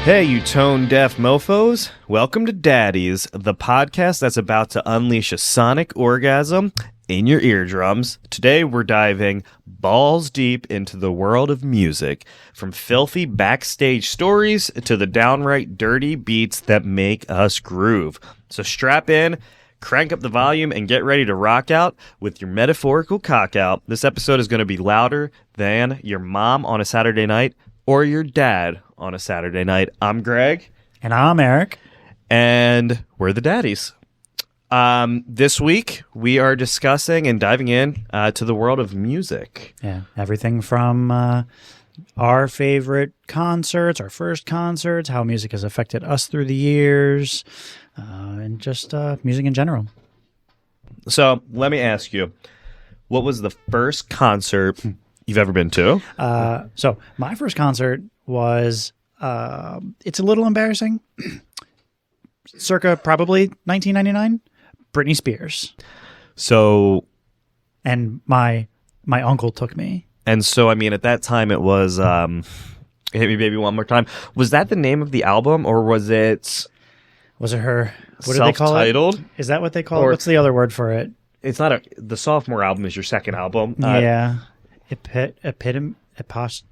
Hey, you tone-deaf mofos. Welcome to Daddies, the podcast that's about to unleash a sonic orgasm in your eardrums. Today, we're diving balls deep into the world of music, from filthy backstage stories to the downright dirty beats that make us groove. So strap in, crank up the volume, and get ready to rock out with your metaphorical cock out. This episode is going to be louder than your mom on a Saturday night or your dad on a Saturday night. I'm Greg. And I'm Eric. And we're the Daddies. This week, we are discussing and diving in to the world of music. Yeah, everything from our favorite concerts, our first concerts, how music has affected us through the years, and just music in general. So let me ask you, what was the first concert you've ever been to? So my first concert was, it's a little embarrassing, circa probably 1999, Britney Spears. So, and my uncle took me. And so, I mean, at that time it was, Hit Me Baby One More Time. Was that the name of the album, or was it... Was it her... What do they call it? Self-titled? Is that what they call it? What's the other word for it? It's not the sophomore album is your second album. Yeah.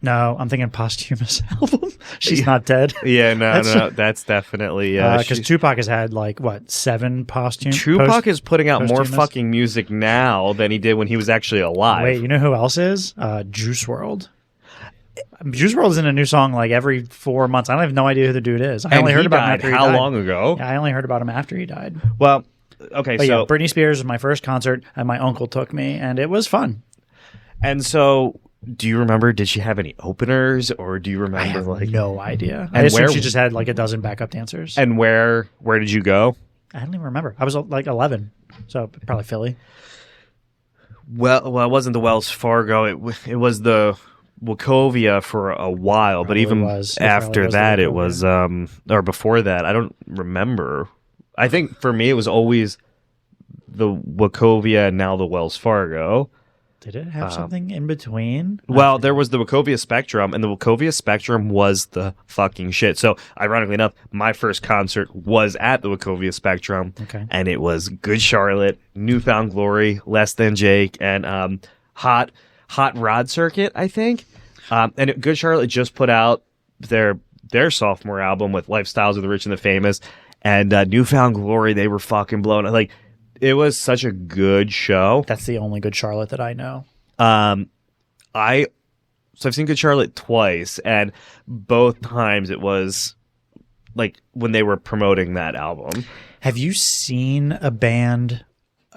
No, I'm thinking posthumous album. She's not dead. Yeah, no, that's definitely... Because Tupac has had, 7 posthumous... Tupac is putting out more fucking music now than he did when he was actually alive. Wait, you know who else is? Juice WRLD. Juice WRLD is in a new song every 4 months. I don't have no idea who the dude is. I only heard about him after he died. How long ago? Yeah, I only heard about him after he died. Well, okay, but so... Britney Spears was my first concert, and my uncle took me, and it was fun. And so... Do you remember, did she have any openers, or do you remember, I have no idea. I assume she just had, a dozen backup dancers. And where did you go? I don't even remember. I was, 11, so probably Philly. Well, it wasn't the Wells Fargo. It was the Wachovia for a while, probably, but even after that, it was, or before that, I don't remember. I think for me, it was always the Wachovia and now the Wells Fargo. Did it have something in between? Well, there was the Wachovia Spectrum, and the Wachovia Spectrum was the fucking shit. So, ironically enough, my first concert was at the Wachovia Spectrum, and it was Good Charlotte, Newfound Glory, Less Than Jake, and Hot Rod Circuit, I think. And Good Charlotte just put out their sophomore album with Lifestyles of the Rich and the Famous, and Newfound Glory, they were fucking blown. It was such a good show. That's the only Good Charlotte that I know. I've seen Good Charlotte twice, and both times it was when they were promoting that album. Have you seen a band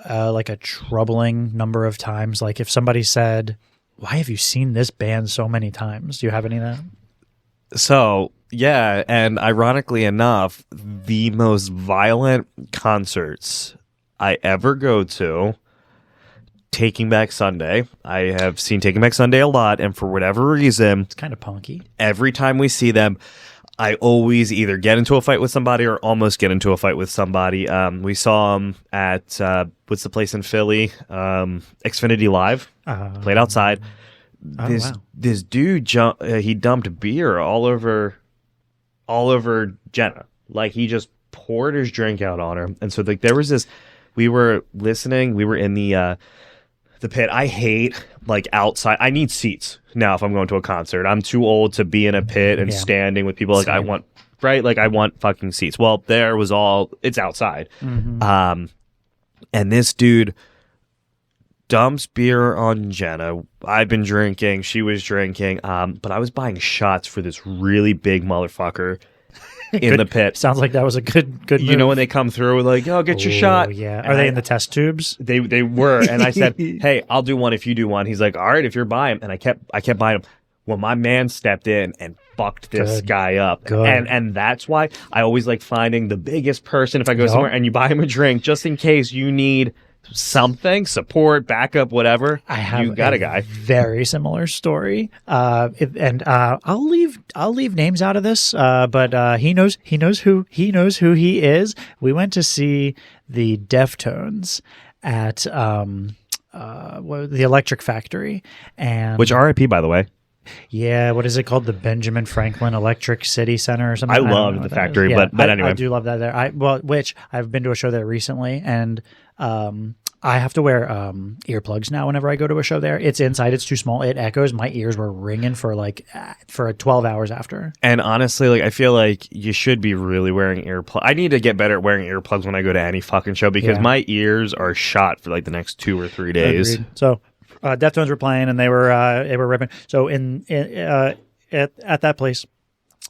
a troubling number of times? If somebody said, "Why have you seen this band so many times?" Do you have any of that? So, yeah, and ironically enough, the most violent concerts I ever go to, Taking Back Sunday. I have seen Taking Back Sunday a lot, and for whatever reason, it's kind of punky. Every time we see them, I always either get into a fight with somebody or almost get into a fight with somebody. We saw them at what's the place in Philly? Xfinity Live. Played outside. This dude he dumped beer all over Jenna. He just poured his drink out on her, and so there was this. We were listening. We were in the pit. I hate outside. I need seats now if I'm going to a concert. I'm too old to be in a pit and standing with people. I want I want fucking seats. Well, there was it's outside. Mm-hmm. And this dude dumps beer on Jenna. I've been drinking. She was drinking. But I was buying shots for this really big motherfucker. In the pit. Sounds like that was a good move. You know when they come through get your shot. Yeah. Are they in the test tubes? They were. And I said, "Hey, I'll do one if you do one." He's like, "All right, if you're buying." And I kept buying them. Well, my man stepped in and fucked this guy up. Good. And that's why I always like finding the biggest person if I go somewhere and you buy him a drink just in case you need something, support, backup, whatever. You got a guy. Very similar story. I'll leave names out of this. But he knows who he is. We went to see the Deftones at the Electric Factory, and which RIP, by the way. Yeah, what is it called? The Benjamin Franklin Electric City Center or something? I don't know love what the that factory, is. Yeah, but anyway. I do love that there. Which I've been to a show there recently, and I have to wear earplugs now whenever I go to a show there. It's inside. It's too small. It echoes. My ears were ringing for 12 hours after. And honestly, like, I feel like you should be really wearing earplugs. I need to get better at wearing earplugs when I go to any fucking show because my ears are shot for like the next 2 or 3 days. Agreed. So Deftones were playing and they were ripping. So at that place,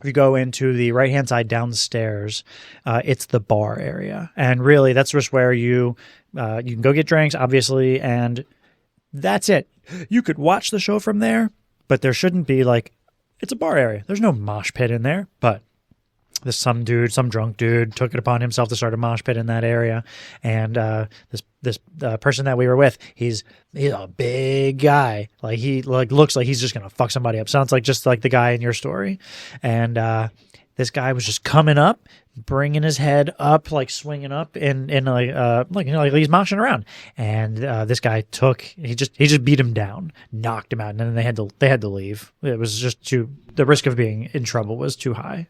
if you go into the right-hand side downstairs, it's the bar area. And really, that's just where you can go get drinks, obviously, and that's it. You could watch the show from there, but there shouldn't be, it's a bar area. There's no mosh pit in there, but some drunk dude took it upon himself to start a mosh pit in that area. And this person that we were with, he's a big guy. Like, he looks like he's just going to fuck somebody up. Sounds like just like the guy in your story. And this guy was just coming up, bringing his head up, like swinging up, and like he's moshing around. And this guy he just beat him down, knocked him out, and then they had to leave. It was just the risk of being in trouble was too high.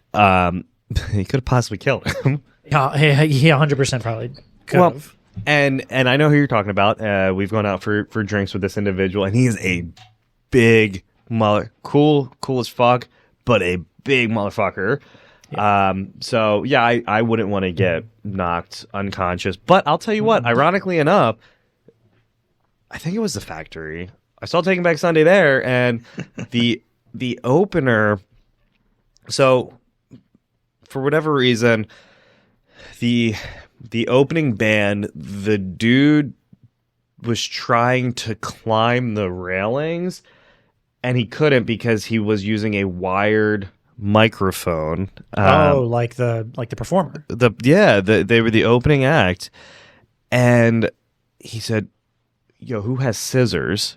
He could have possibly killed him. Yeah, he 100% probably could have. And I know who you're talking about. We've gone out for drinks with this individual, and he is a big cool as fuck, but a big motherfucker. Yeah. So yeah, I wouldn't want to get knocked unconscious. But I'll tell you what, ironically enough, I think it was the factory. I saw Taking Back Sunday there, and the opener. So for whatever reason, the opening band, the dude was trying to climb the railings, and he couldn't because he was using a wired microphone. Like the performer. They were the opening act, and he said, "Yo, who has scissors?"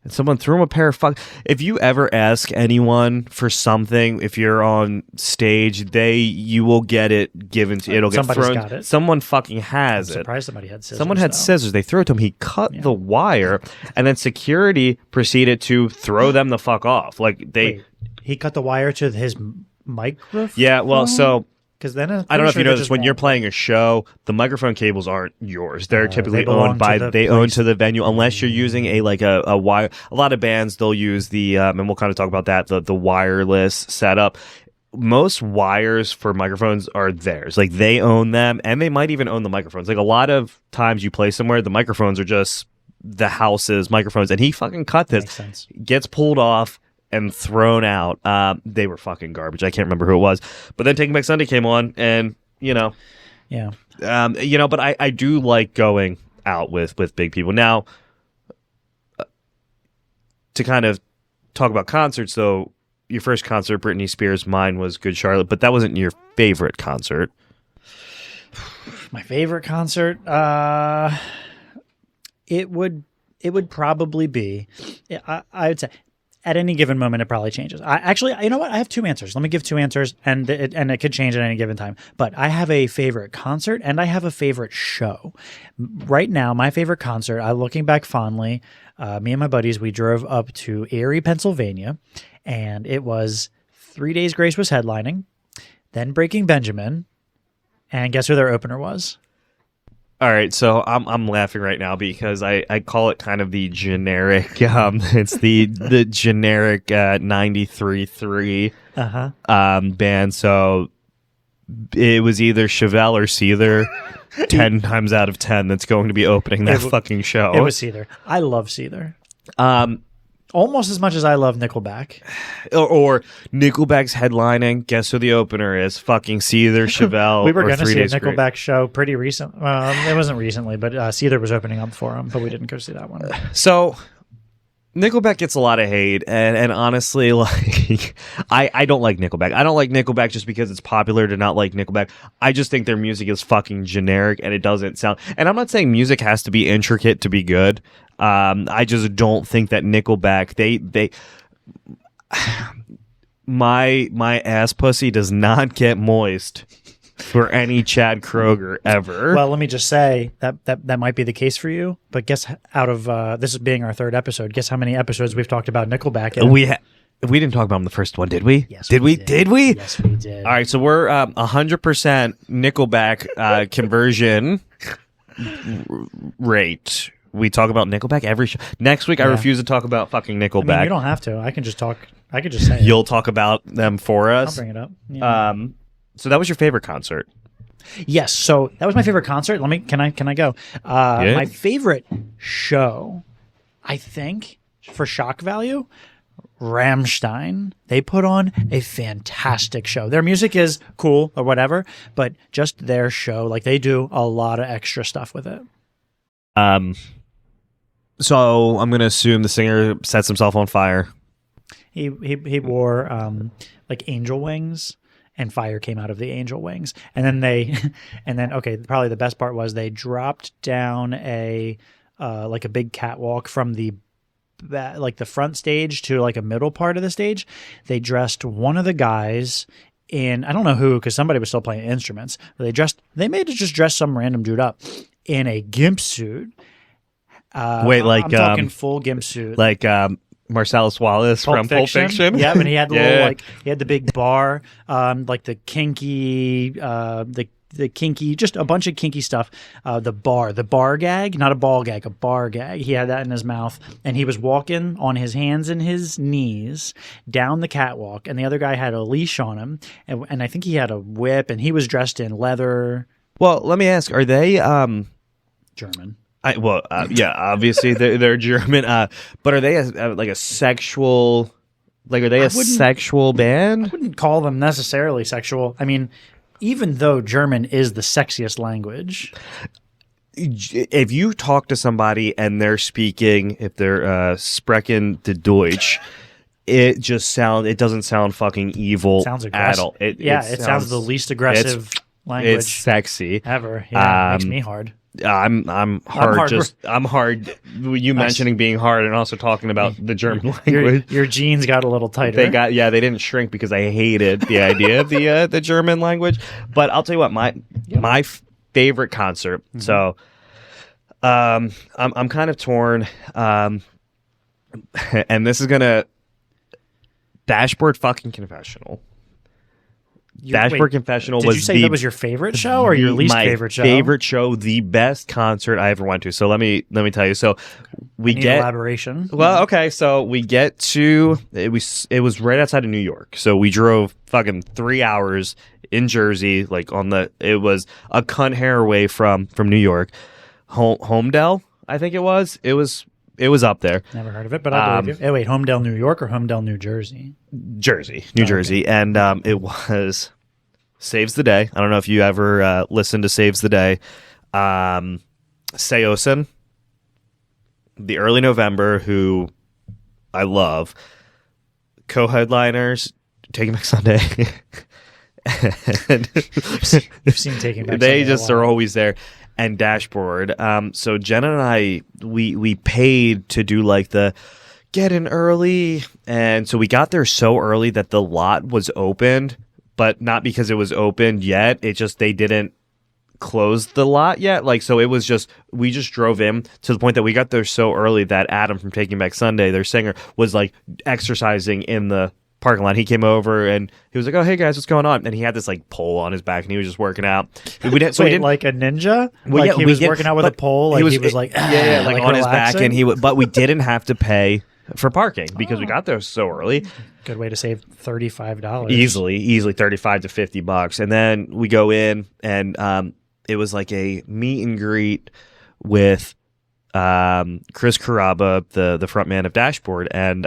And someone threw him a pair of If you ever ask anyone for something, if you're on stage, you will get it given to you. It'll get thrown. Got it. Someone fucking has it. I'm surprised somebody had scissors. Someone had scissors. They threw it to him. He cut the wire, and then security proceeded to throw them the fuck off. Wait, he cut the wire to his microphone? Yeah, well, so... Because then I don't know if you know this. When you're playing a show, the microphone cables aren't yours. They're typically owned by the venue, unless you're using a wire. A lot of bands, they'll use the and we'll kind of talk about that, the wireless setup. Most wires for microphones are theirs. Like, they own them, and they might even own the microphones. Like, a lot of times you play somewhere, the microphones are just the house's microphones, and he fucking cut this. Makes sense. Gets pulled off and thrown out. They were fucking garbage. I can't remember who it was. But then Taking Back Sunday came on, and, Yeah. But I do like going out with big people. Now, to kind of talk about concerts, though, your first concert, Britney Spears, mine was Good Charlotte, but that wasn't your favorite concert. My favorite concert? It would probably be, I would say, at any given moment, it probably changes. You know what? I have two answers. Let me give two answers, and it could change at any given time. But I have a favorite concert, and I have a favorite show. Right now, my favorite concert, looking back fondly, me and my buddies, we drove up to Erie, Pennsylvania, and it was 3 Days Grace was headlining, then Breaking Benjamin, and guess who their opener was? All right, so I'm laughing right now because I call it kind of the generic. It's the generic 93.3 band. So it was either Chevelle or Seether. 10 times out of 10, that's going to be opening that fucking show. It was Seether. I love Seether. Almost as much as I love Nickelback. Or Nickelback's headlining. Guess who the opener is? Fucking Seether, Chevelle. We were going to see a Nickelback show pretty recent. It wasn't recently, but Seether was opening up for them, but we didn't go see that one. So Nickelback gets a lot of hate, and honestly, like, I don't like Nickelback. I don't like Nickelback just because it's popular to not like Nickelback. I just think their music is fucking generic, and it doesn't sound... And I'm not saying music has to be intricate to be good. I just don't think that Nickelback, they my ass pussy does not get moist for any Chad Kroeger ever. Well, let me just say that might be the case for you, but guess out of this is being our third episode, guess how many episodes we've talked about Nickelback in? We didn't talk about him the first one, did we? Yes, did we? Did we? Yes, we did. All right, so we're 100% Nickelback conversion rate. We talk about Nickelback every show. Next week, I refuse to talk about fucking Nickelback. I mean, you don't have to. I can just talk. I could just say You'll talk about them for us. I'll bring it up. Yeah. So that was your favorite concert? Yes. So that was my favorite concert. Can I go? Yeah. My favorite show, I think, for shock value, Rammstein. They put on a fantastic show. Their music is cool or whatever, but just their show, like they do a lot of extra stuff with it. So I'm gonna assume the singer sets himself on fire. He wore like angel wings, and fire came out of the angel wings. And then okay, probably the best part was they dropped down a like a big catwalk from the front stage to like a middle part of the stage. They dressed one of the guys in, I don't know who, because somebody was still playing instruments, but they made it just dress some random dude up in a gimp suit. Wait, like I'm talking full gimp suit, like Marcellus Wallace from Pulp Fiction. Yeah, and he had the little he had the big bar, like the kinky, the kinky, just a bunch of kinky stuff. The bar gag, not a ball gag, a bar gag. He had that in his mouth, and he was walking on his hands and his knees down the catwalk, and the other guy had a leash on him, and I think he had a whip, and he was dressed in leather. Well, let me ask: are they German? Yeah, obviously they're German. But are they a sexual? Like, are they a sexual band? I wouldn't call them necessarily sexual. I mean, even though German is the sexiest language, if you talk to somebody and they're speaking, if they're sprechen the Deutsch, it doesn't sound fucking evil. It sounds aggressive. At all. It sounds the least aggressive language. It's sexy ever. Yeah, it makes me hard. I'm hard. I'm hard. You mentioning being hard and also talking about the German language. Your jeans got a little tighter. They didn't shrink because I hated the idea of the German language. But I'll tell you what, my favorite concert. Mm-hmm. So, I'm kind of torn. And this is gonna Dashboard fucking confessional. Dashboard Confessional was. Did you say that was your favorite show or your least favorite show? My favorite show, the best concert I ever went to. So let me tell you. So we get elaboration. Well, okay. So we get to it was right outside of New York. So we drove fucking 3 hours in Jersey, like it was a cunt hair away from New York, Homedale, I think it was. It was up there. Never heard of it, but I believe you. Oh, wait, Homedale, New York or Homedale, New Jersey? New Jersey. And it was Saves the Day. I don't know if you ever listened to Saves the Day. Seosin, the Early November, who I love. Co-headliners, Taking Back Sunday. You've seen Taking Back Sunday. They just are always there. And Dashboard. So Jenna and I, we paid to do like the get in early, and so we got there so early that the lot was opened, but not because it was opened yet. It just they didn't close the lot yet. Like, so it was just we just drove in to the point that we got there so early that Adam from Taking Back Sunday, their singer, was like exercising in the parking lot. He came over and he was like, "Oh, hey guys, what's going on?" And he had this like pole on his back and he was just working out. We didn't, so Wait, we didn't like a ninja. Well, like he was working out with a pole. Like he was like like on his back, and but we didn't have to pay for parking because we got there so early. Good way to save $35. Easily $35 to $50, and then we go in and it was like a meet and greet with Chris Carrabba, the front man of Dashboard, and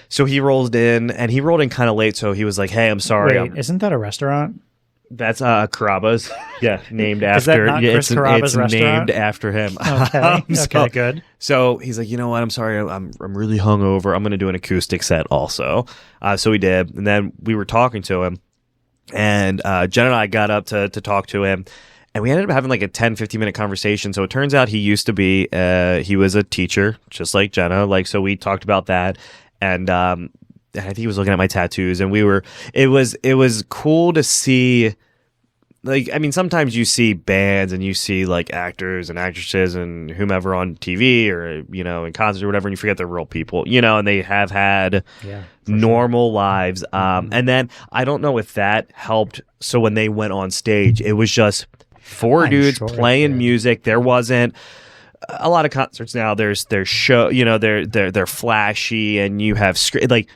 so he rolled in, and he rolled in kind of late, so he was like, "Hey, I'm sorry." Wait, isn't that a restaurant? That's Carrabba's. Yeah, named after. Is that not Chris Carrabba's it's restaurant? Named after him. Okay, okay, good. So he's like, "You know what? I'm sorry. I'm really hungover. I'm going to do an acoustic set also." So we did, and then we were talking to him, and Jen and I got up to talk to him. And we ended up having like a 10-15 minute conversation. So it turns out he used to be, he was a teacher, just like Jenna. Like, so we talked about that. And I think he was looking at my tattoos, and it was cool to see like, I mean, sometimes you see bands and you see like actors and actresses and whomever on TV or, you know, in concerts or whatever, and you forget they're real people, you know, and they have had normal lives. And then I don't know if that helped. So when they went on stage, it was just four dudes playing music. There wasn't a lot of concerts now. There's show, you know, they're flashy, and you have like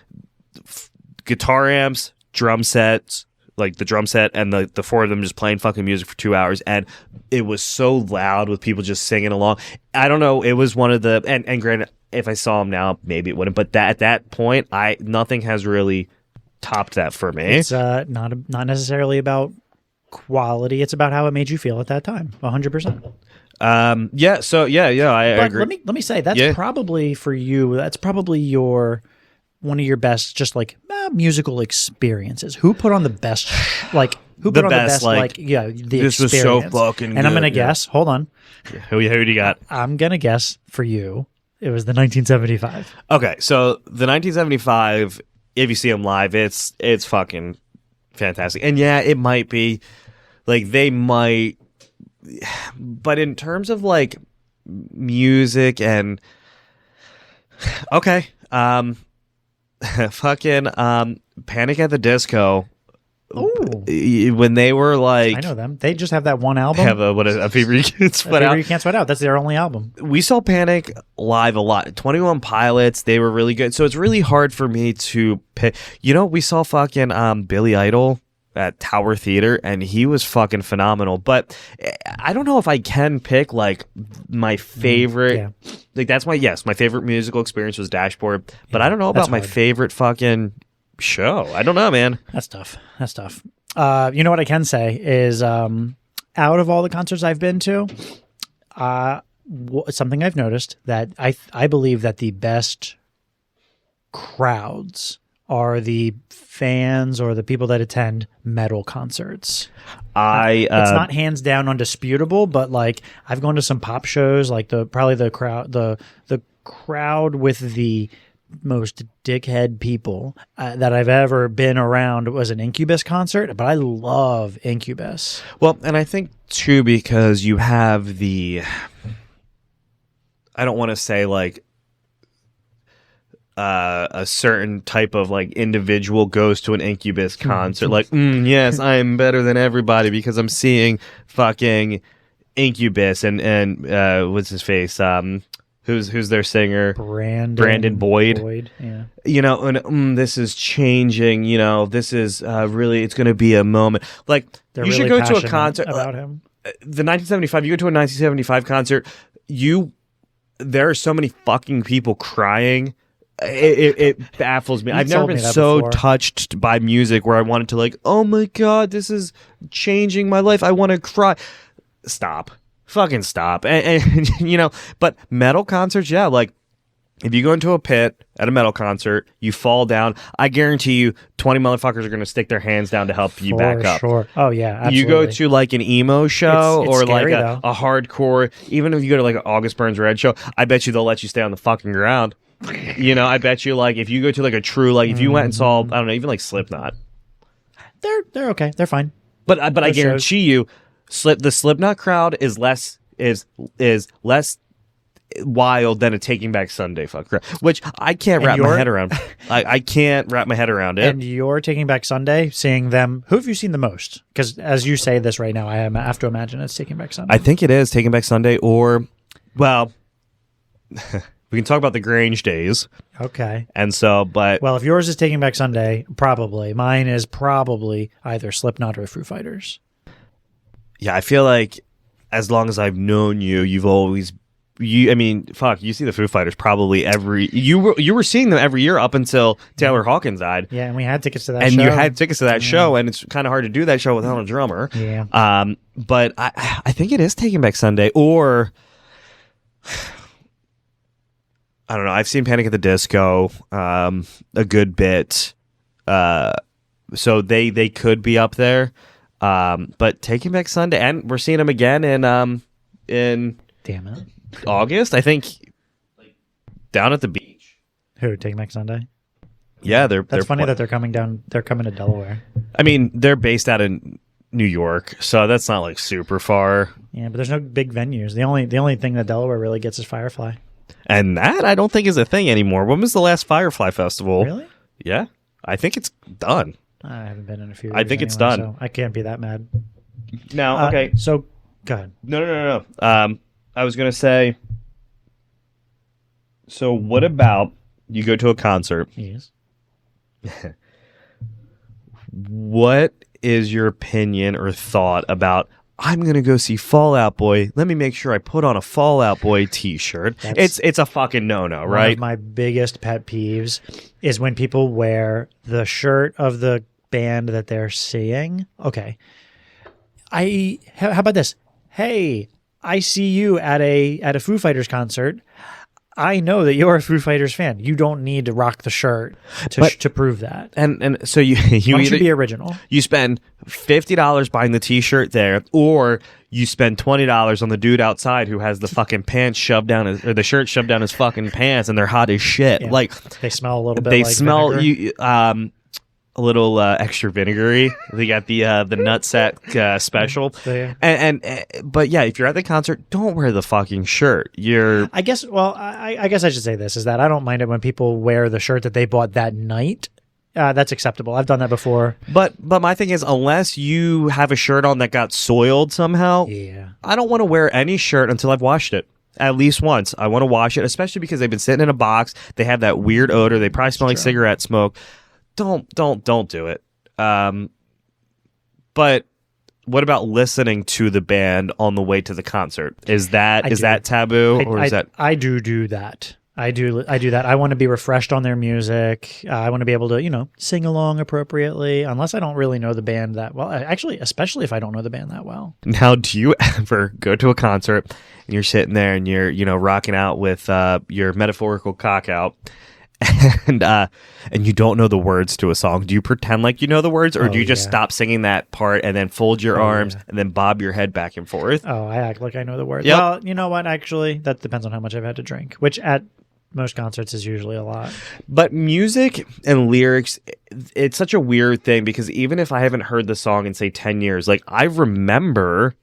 guitar amps, drum sets, like the drum set, and the four of them just playing fucking music for 2 hours, and it was so loud with people just singing along. I don't know. It was one of the and granted, if I saw them now, maybe it wouldn't. But at that point, nothing has really topped that for me. It's not necessarily about quality. It's about how it made you feel at that time. 100%. Yeah. So yeah. I agree. Let me say that's probably for you. That's probably one of your best, just like musical experiences. Who put on the best? Like who put on the best? Like the this experience. Was so fucking. And good, I'm gonna guess. Hold on. Who do you got? I'm gonna guess for you. It was the 1975. Okay, so the 1975. If you see them live, it's fucking fantastic. And yeah, it might be like they might, but in terms of like music and okay. Fucking Panic at the Disco. Ooh. When they were like, I know them. They just have that one album. Have a Fever You Can't Sweat Out. Fever You Can't Sweat Out. That's their only album. We saw Panic live a lot. 21 Pilots. They were really good. So it's really hard for me to pick. You know, we saw fucking Billy Idol at Tower Theater, and he was fucking phenomenal. But I don't know if I can pick like my favorite. Yeah. Like that's my favorite musical experience was Dashboard. But I don't know about my favorite fucking show. I don't know, man. That's tough. You know what I can say is out of all the concerts I've been to, something I've noticed that I believe that the best crowds are the fans or the people that attend metal concerts. It's not hands down undisputable, but like I've gone to some pop shows, like the crowd with the most dickhead people that I've ever been around was an Incubus concert, but I love Incubus. Well, and I think too because you have I don't want to say like a certain type of like individual goes to an Incubus concert like yes, I am better than everybody because I'm seeing fucking Incubus and what's his face who's their singer, Brandon Boyd. Yeah. You know, and this is changing, you know, this is really, it's going to be a moment like They're you really should go to a concert about him. The 1975, you go to a 1975 concert, there are so many fucking people crying. It baffles me. I've never been so touched by music where I wanted to like, oh my God, this is changing my life. I want to cry. Stop. Fucking stop. And you know, but metal concerts, yeah, like if you go into a pit at a metal concert, you fall down, I guarantee you 20 motherfuckers are going to stick their hands down to help you back up. Sure. Oh, yeah, absolutely. You go to like an emo show it's or scary, like a hardcore, even if you go to like an August Burns Red show, I bet you they'll let you stay on the fucking ground. You know, I bet you like if you go to like a true, like if you went and saw, I don't know, even like Slipknot. They're okay. They're fine. But I guarantee you, the Slipknot crowd is less wild than a Taking Back Sunday fuck crowd, which I can't wrap my head around. I can't wrap my head around it. And you're Taking Back Sunday, seeing them. Who have you seen the most? Because as you say this right now, I have to imagine it's Taking Back Sunday. I think it is Taking Back Sunday, or well, we can talk about the Grange days. Okay. And so, but well, if yours is Taking Back Sunday, probably mine is probably either Slipknot or Foo Fighters. Yeah, I feel like as long as I've known you, you've always. I mean, fuck, you see the Foo Fighters probably you were seeing them every year up until Taylor Hawkins died. Yeah, and we had tickets to that show. And you had tickets to that show, and it's kind of hard to do that show without a drummer. Yeah. But I think it is Taking Back Sunday, or I don't know. I've seen Panic at the Disco a good bit, so they could be up there. But Taking Back Sunday, and we're seeing them again in damn it. August, I think, down at the beach. Who, Taking Back Sunday? Yeah, they're funny that they're coming down. They're coming to Delaware. I mean, they're based out in New York, so that's not like super far. Yeah, but there's no big venues. The only thing that Delaware really gets is Firefly. And that I don't think is a thing anymore. When was the last Firefly Festival? Really? Yeah, I think it's done. I haven't been in a few years. I think it's done. So I can't be that mad. Now, okay. So, go ahead. No. I was going to say, so what about you go to a concert? Yes. What is your opinion or thought about, I'm going to go see Fall Out Boy. Let me make sure I put on a Fall Out Boy t-shirt. It's a fucking no-no, right? One of my biggest pet peeves is when people wear the shirt of the band that they're seeing. Okay. How about this? Hey, I see you at a Foo Fighters concert. I know that you're a Foo Fighters fan. You don't need to rock the shirt to prove that. And so you Why don't you be original? You spend $50 buying the t-shirt there, or you spend $20 on the dude outside who has the fucking pants shoved down his, or the shirt shoved down his fucking pants, and they're hot as shit. Yeah. They smell a little bit. They like smell vinegar. A little extra vinegary. They got the nutsack special, but yeah, if you're at the concert, don't wear the fucking shirt. I guess I should say this is that I don't mind it when people wear the shirt that they bought that night. That's acceptable. I've done that before. But my thing is, unless you have a shirt on that got soiled somehow, I don't want to wear any shirt until I've washed it. At least once. I want to wash it, especially because they've been sitting in a box. They have that weird odor. They probably smell like cigarette smoke. Don't do it. But what about listening to the band on the way to the concert? Is that taboo, or is that? I do that. I do that. I want to be refreshed on their music. I want to be able to, sing along appropriately, unless I don't really know the band that well. Actually, especially if I don't know the band that well. Now, do you ever go to a concert and you're sitting there and you're, rocking out with your metaphorical cock out, and you don't know the words to a song? Do you pretend like you know the words, or do you just stop singing that part and then fold your arms and then bob your head back and forth? Oh, I act like I know the words. Yep. Well, you know what? Actually, that depends on how much I've had to drink, which at most concerts is usually a lot. But music and lyrics, it's such a weird thing, because even if I haven't heard the song in, say, 10 years, I remember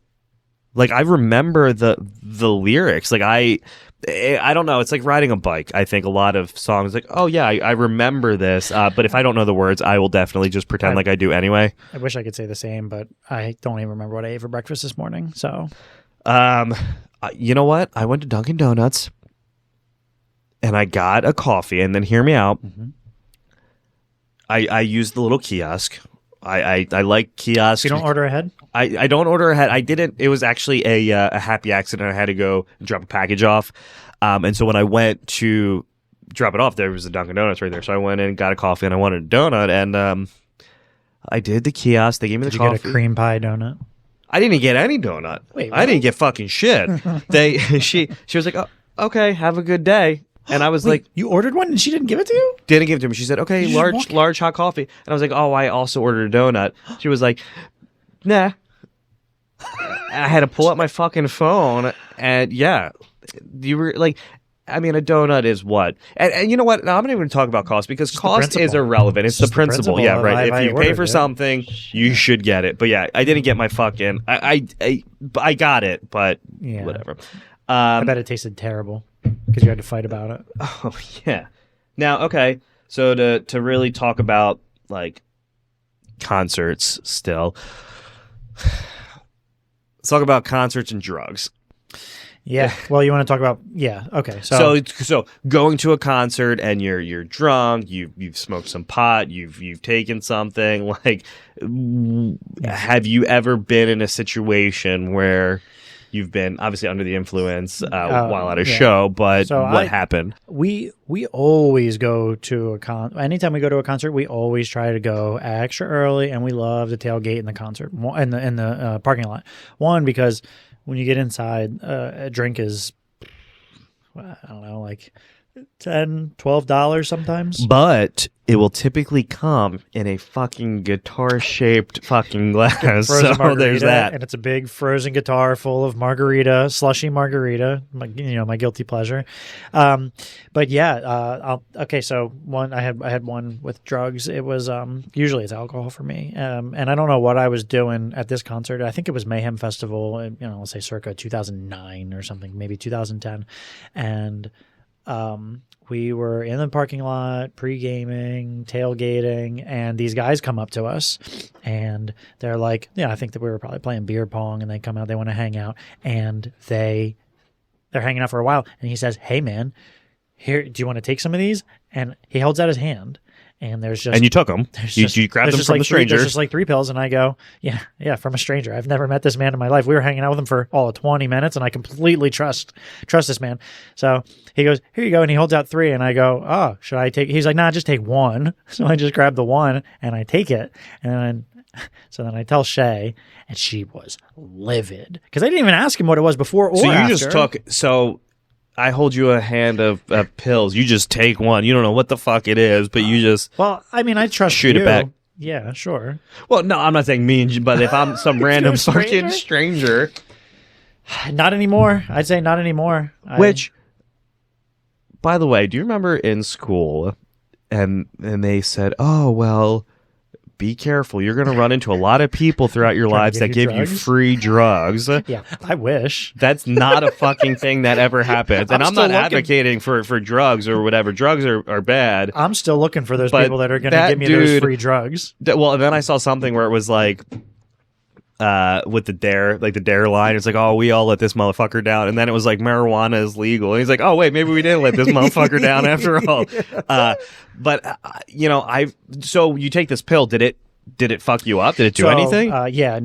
the lyrics. I don't know. It's like riding a bike. I think a lot of songs, oh yeah, I remember this. But if I don't know the words, I will definitely just pretend like I do anyway. I wish I could say the same, but I don't even remember what I ate for breakfast this morning. So, you know what? I went to Dunkin' Donuts and I got a coffee. And then hear me out. Mm-hmm. I used the little kiosk. I like kiosks. You don't order ahead? I don't order ahead. I didn't. It was actually a happy accident. I had to go and drop a package off. And so when I went to drop it off, there was a Dunkin' Donuts right there. So I went in and got a coffee, and I wanted a donut. And I did the kiosk. They gave me the coffee. Did you get a cream pie donut? I didn't get any donut. Wait, I didn't get fucking shit. She was like, oh, okay, have a good day. And I was like, you ordered one and she didn't give it to you? Didn't give it to me. She said, okay, large hot coffee. And I was like, oh, I also ordered a donut. She was like, nah. I had to pull out my fucking phone, and you were like, a donut is what? And you know what? Now, I'm not even going to talk about cost, because cost is irrelevant. It's the principle. Yeah, right. If you pay for something, you should get it. But yeah, I didn't get my fucking, I got it, but whatever. I bet it tasted terrible, because you had to fight about it. Oh, yeah. Now, okay, so to really talk about, concerts still, let's talk about concerts and drugs. Yeah. Well, you want to talk about, okay. So going to a concert and you're drunk, you've smoked some pot, you've taken something, have you ever been in a situation where you've been obviously under the influence while at a show, but what happened? We always go to anytime we go to a concert, we always try to go extra early, and we love to tailgate in the concert, in the parking lot. One, because when you get inside, a drink is, I don't know, $10-12 sometimes. But it will typically come in a fucking guitar-shaped fucking glass. Frozen So margarita, there's that. and it's a big frozen guitar full of margarita, slushy margarita. My guilty pleasure. But yeah, okay. So I had one with drugs. It was usually it's alcohol for me, and I don't know what I was doing at this concert. I think it was Mayhem Festival. Let's say circa 2009 or something, maybe 2010, and we were in the parking lot, pre-gaming, tailgating, and these guys come up to us, and they're like, I think that we were probably playing beer pong, and they come out, they want to hang out, and they're hanging out for a while, and he says, "Hey, man, here, do you want to take some of these?" And he holds out his hand, and there's just... And you took them. You grabbed them from the stranger. There's just like 3 pills, and I go, yeah, from a stranger. I've never met this man in my life. We were hanging out with him for all of 20 minutes, and I completely trust this man. So he goes, "Here you go," and he holds out 3, and I go, "Oh, should I take..." He's like, "Nah, just take 1." So I just grab the 1, and I take it, and so then I tell Shay, and she was livid, because I didn't even ask him what it was before or after. So you after. just took... So... I hold you a hand of pills. You just take one. You don't know what the fuck it is, but you just... Well, I mean, I trust shoot you. it back. Yeah, sure. Well, no, I'm not saying me, but if I'm some random fucking stranger... Not anymore. I'd say not anymore. Which, by the way, do you remember in school, and they said, "Oh, well, be careful. You're going to run into a lot of people throughout your lives that give you free drugs." Yeah, I wish. That's not a fucking thing that ever happens. And I'm not advocating for drugs or whatever. Drugs are bad. I'm still looking for those people that are going to give me those free drugs. Well, and then I saw something where it was like, with the dare line, it's like, "Oh, we all let this motherfucker down," and then it was like marijuana is legal, and he's like, "Oh wait, maybe we didn't let this motherfucker down after all." So you take this pill. Did it fuck you up? Did it do anything? Yeah,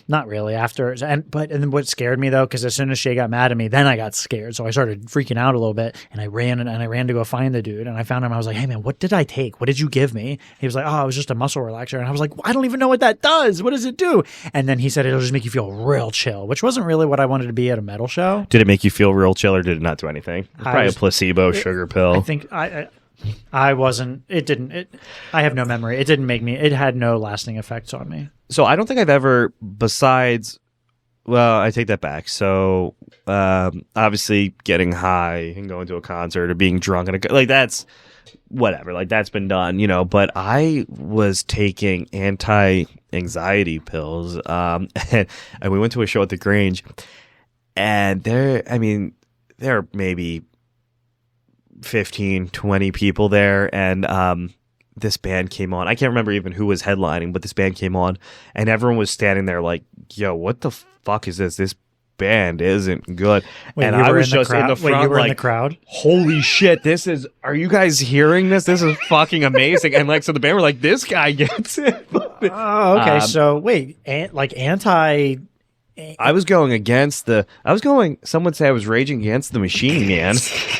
not really. After, and then what scared me though, because as soon as Shay got mad at me, then I got scared. So I started freaking out a little bit, and I ran to go find the dude, and I found him. I was like, "Hey man, what did I take? What did you give me?" He was like, "Oh, it was just a muscle relaxer," and I was like, "I don't even know what that does. What does it do?" And then he said it'll just make you feel real chill, which wasn't really what I wanted to be at a metal show. Did it make you feel real chill, or did it not do anything? Probably a placebo sugar pill. I think I wasn't. It didn't. I have no memory. It didn't make me. It had no lasting effects on me. So I don't think I've ever, besides, well, I take that back. So obviously, getting high and going to a concert or being drunk like that's whatever. Like that's been done, But I was taking anti-anxiety pills, and we went to a show at the Grange, and there are maybe 15, 20 people there, and this band came on. I can't remember even who was headlining, but this band came on, and everyone was standing there like, "Yo, what the fuck is this? This band isn't good." Wait, and I was just in the front, Wait, you were like, in the crowd? "Holy shit, are you guys hearing this? This is fucking amazing." And so the band were like, "This guy gets it." Oh, okay. So wait, I was going some would say I was raging against the machine, man.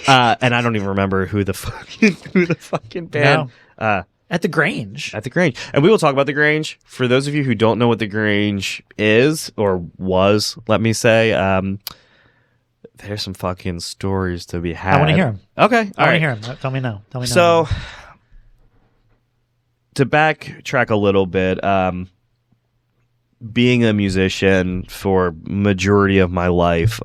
And I don't even remember who the fucking band. No. At the Grange. At the Grange. And we will talk about the Grange. For those of you who don't know what the Grange is, or was, let me say, there's some fucking stories to be had. I want to hear them. Okay. I want to hear them. Tell me now. So, to backtrack a little bit, being a musician for majority of my life,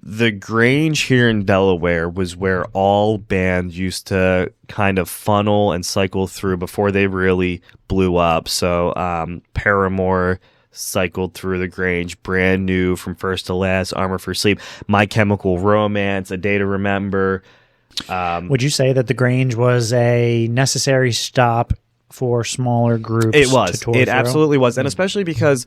the Grange here in Delaware was where all bands used to kind of funnel and cycle through before they really blew up. So Paramore cycled through the Grange, brand new from first to last, Armor for Sleep, My Chemical Romance, A Day to Remember. Would you say that the Grange was a necessary stop for smaller groups? It was. To tour it through? Absolutely was. And especially because,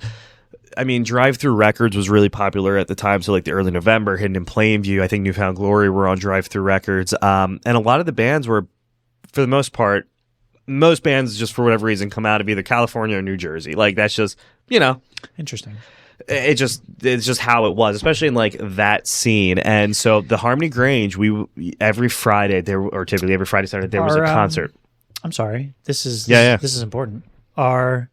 Drive Through Records was really popular at the time. So like the Early November, Hidden in Plainview, I think Newfound Glory were on Drive Through Records. And a lot of the bands were, for the most part, most bands just for whatever reason come out of either California or New Jersey. Like that's just, Interesting. It's just how it was, especially in like that scene. And so the Harmony Grange, every Friday typically every Friday, Saturday there was a concert. I'm sorry. This is important. Are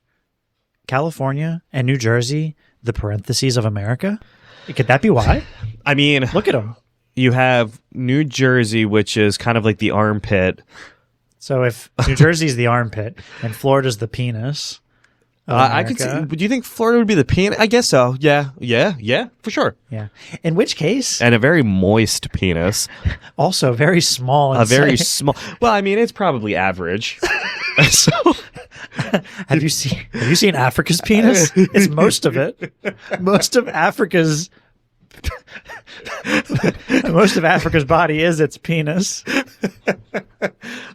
California and New Jersey the parentheses of America? Could that be why? I mean, look at them. you have New Jersey, which is kind of like the armpit. So if New Jersey's the armpit and Florida's the penis, I could see. Do you think Florida would be the penis? I guess so. Yeah, for sure. Yeah. In which case, and a very moist penis, also very small. A very small. Well, I mean, it's probably average. So, have you seen Africa's penis? It's most of it. Most of Africa's body is its penis.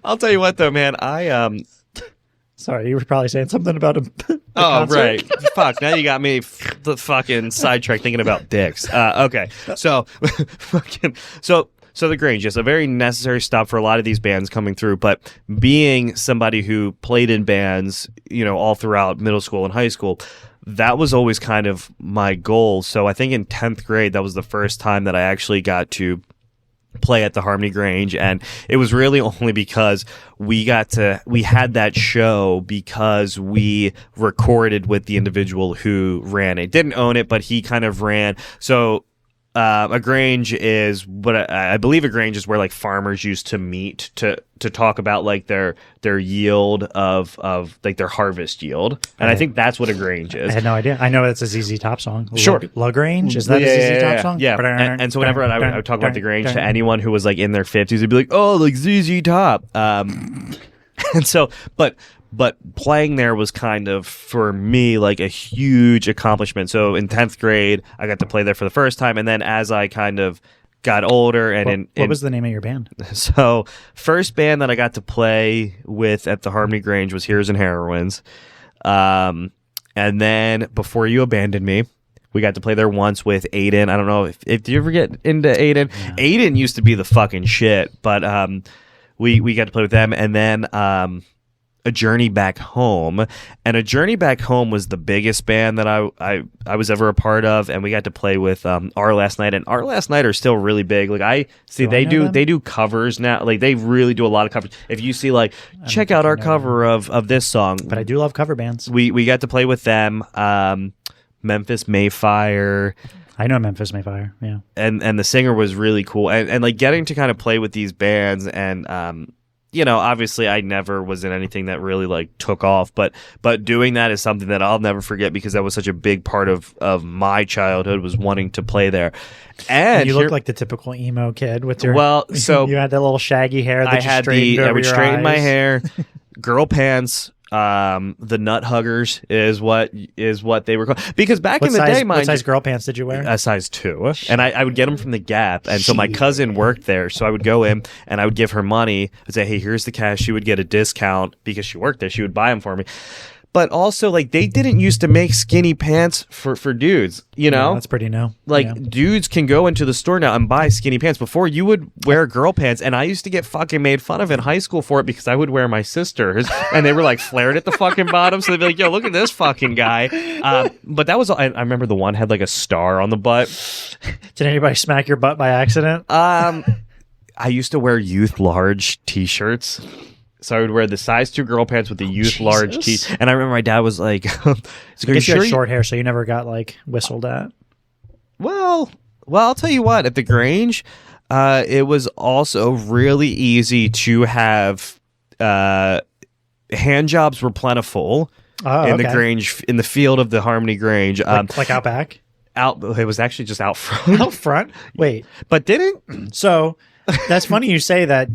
I'll tell you what, though, man. Sorry, you were probably saying something about a concert. Right. Fuck, now you got me the fucking sidetracked thinking about dicks. Okay. So the Grange is a very necessary stop for a lot of these bands coming through, but being somebody who played in bands, all throughout middle school and high school, that was always kind of my goal. So I think in 10th grade, that was the first time that I actually got to play at the Harmony Grange, and it was really only because we had that show because we recorded with the individual who ran it. Didn't own it, but he kind of ran. So a Grange is what I believe a Grange is where like farmers used to meet to talk about like their yield of like their harvest yield, and I think that's what a Grange is. I had no idea. I know it's a ZZ Top song. Sure, Lagrange, is that a ZZ Top song? Yeah. And so whenever I would talk about the Grange to anyone who was like in their 50s, they'd be like, "Oh, like ZZ Top." And so, but playing there was kind of, for me, like a huge accomplishment. So in 10th grade, I got to play there for the first time. And then as I kind of got older and what was the name of your band? So first band that I got to play with at the Harmony Grange was Heroes and Heroines. And then Before You Abandoned Me, we got to play there once with Aiden. I don't know if you ever get into Aiden. Yeah. Aiden used to be the fucking shit, but we got to play with them. And then A Journey Back Home, and A Journey Back Home was the biggest band that I was ever a part of, and we got to play with Our Last Night, and Our Last Night are still really big. Like I see, they do covers now. Like they really do a lot of covers. If you see like check out our cover of this song, but I do love cover bands. We got to play with them. Memphis Mayfire. I know Memphis Mayfire, yeah. And the singer was really cool, and like getting to kind of play with these bands and obviously I never was in anything that really like took off, but doing that is something that I'll never forget because that was such a big part of my childhood, was wanting to play there. And you look like the typical emo kid with your so you had that little shaggy hair that I would straighten my hair, girl pants. The nut huggers is what they were called, because back in the day, what size girl pants did you wear? A size 2, and I would get them from the Gap, and so my cousin worked there, so I would go in and I would give her money. I'd say, hey, here's the cash. She would get a discount because she worked there. She would buy them for me. But also, like, they didn't used to make skinny pants for dudes, Yeah, that's pretty new. Like, dudes can go into the store now and buy skinny pants. Before, you would wear girl pants, and I used to get fucking made fun of in high school for it because I would wear my sister's, and they were, like, flared at the fucking bottom, so they'd be like, yo, look at this fucking guy. But that was, I remember the one had, like, a star on the butt. Did anybody smack your butt by accident? I used to wear youth large t-shirts. So I would wear the size 2 girl pants with the youth large tee. And I remember my dad was like, I guess you had short hair, so you never got like whistled at. Well, I'll tell you what, at the Grange, it was also really easy to have hand jobs were plentiful in the Grange, in the field of the Harmony Grange. Like out back? It was actually just out front. Out front? Wait. But didn't? So that's funny you say that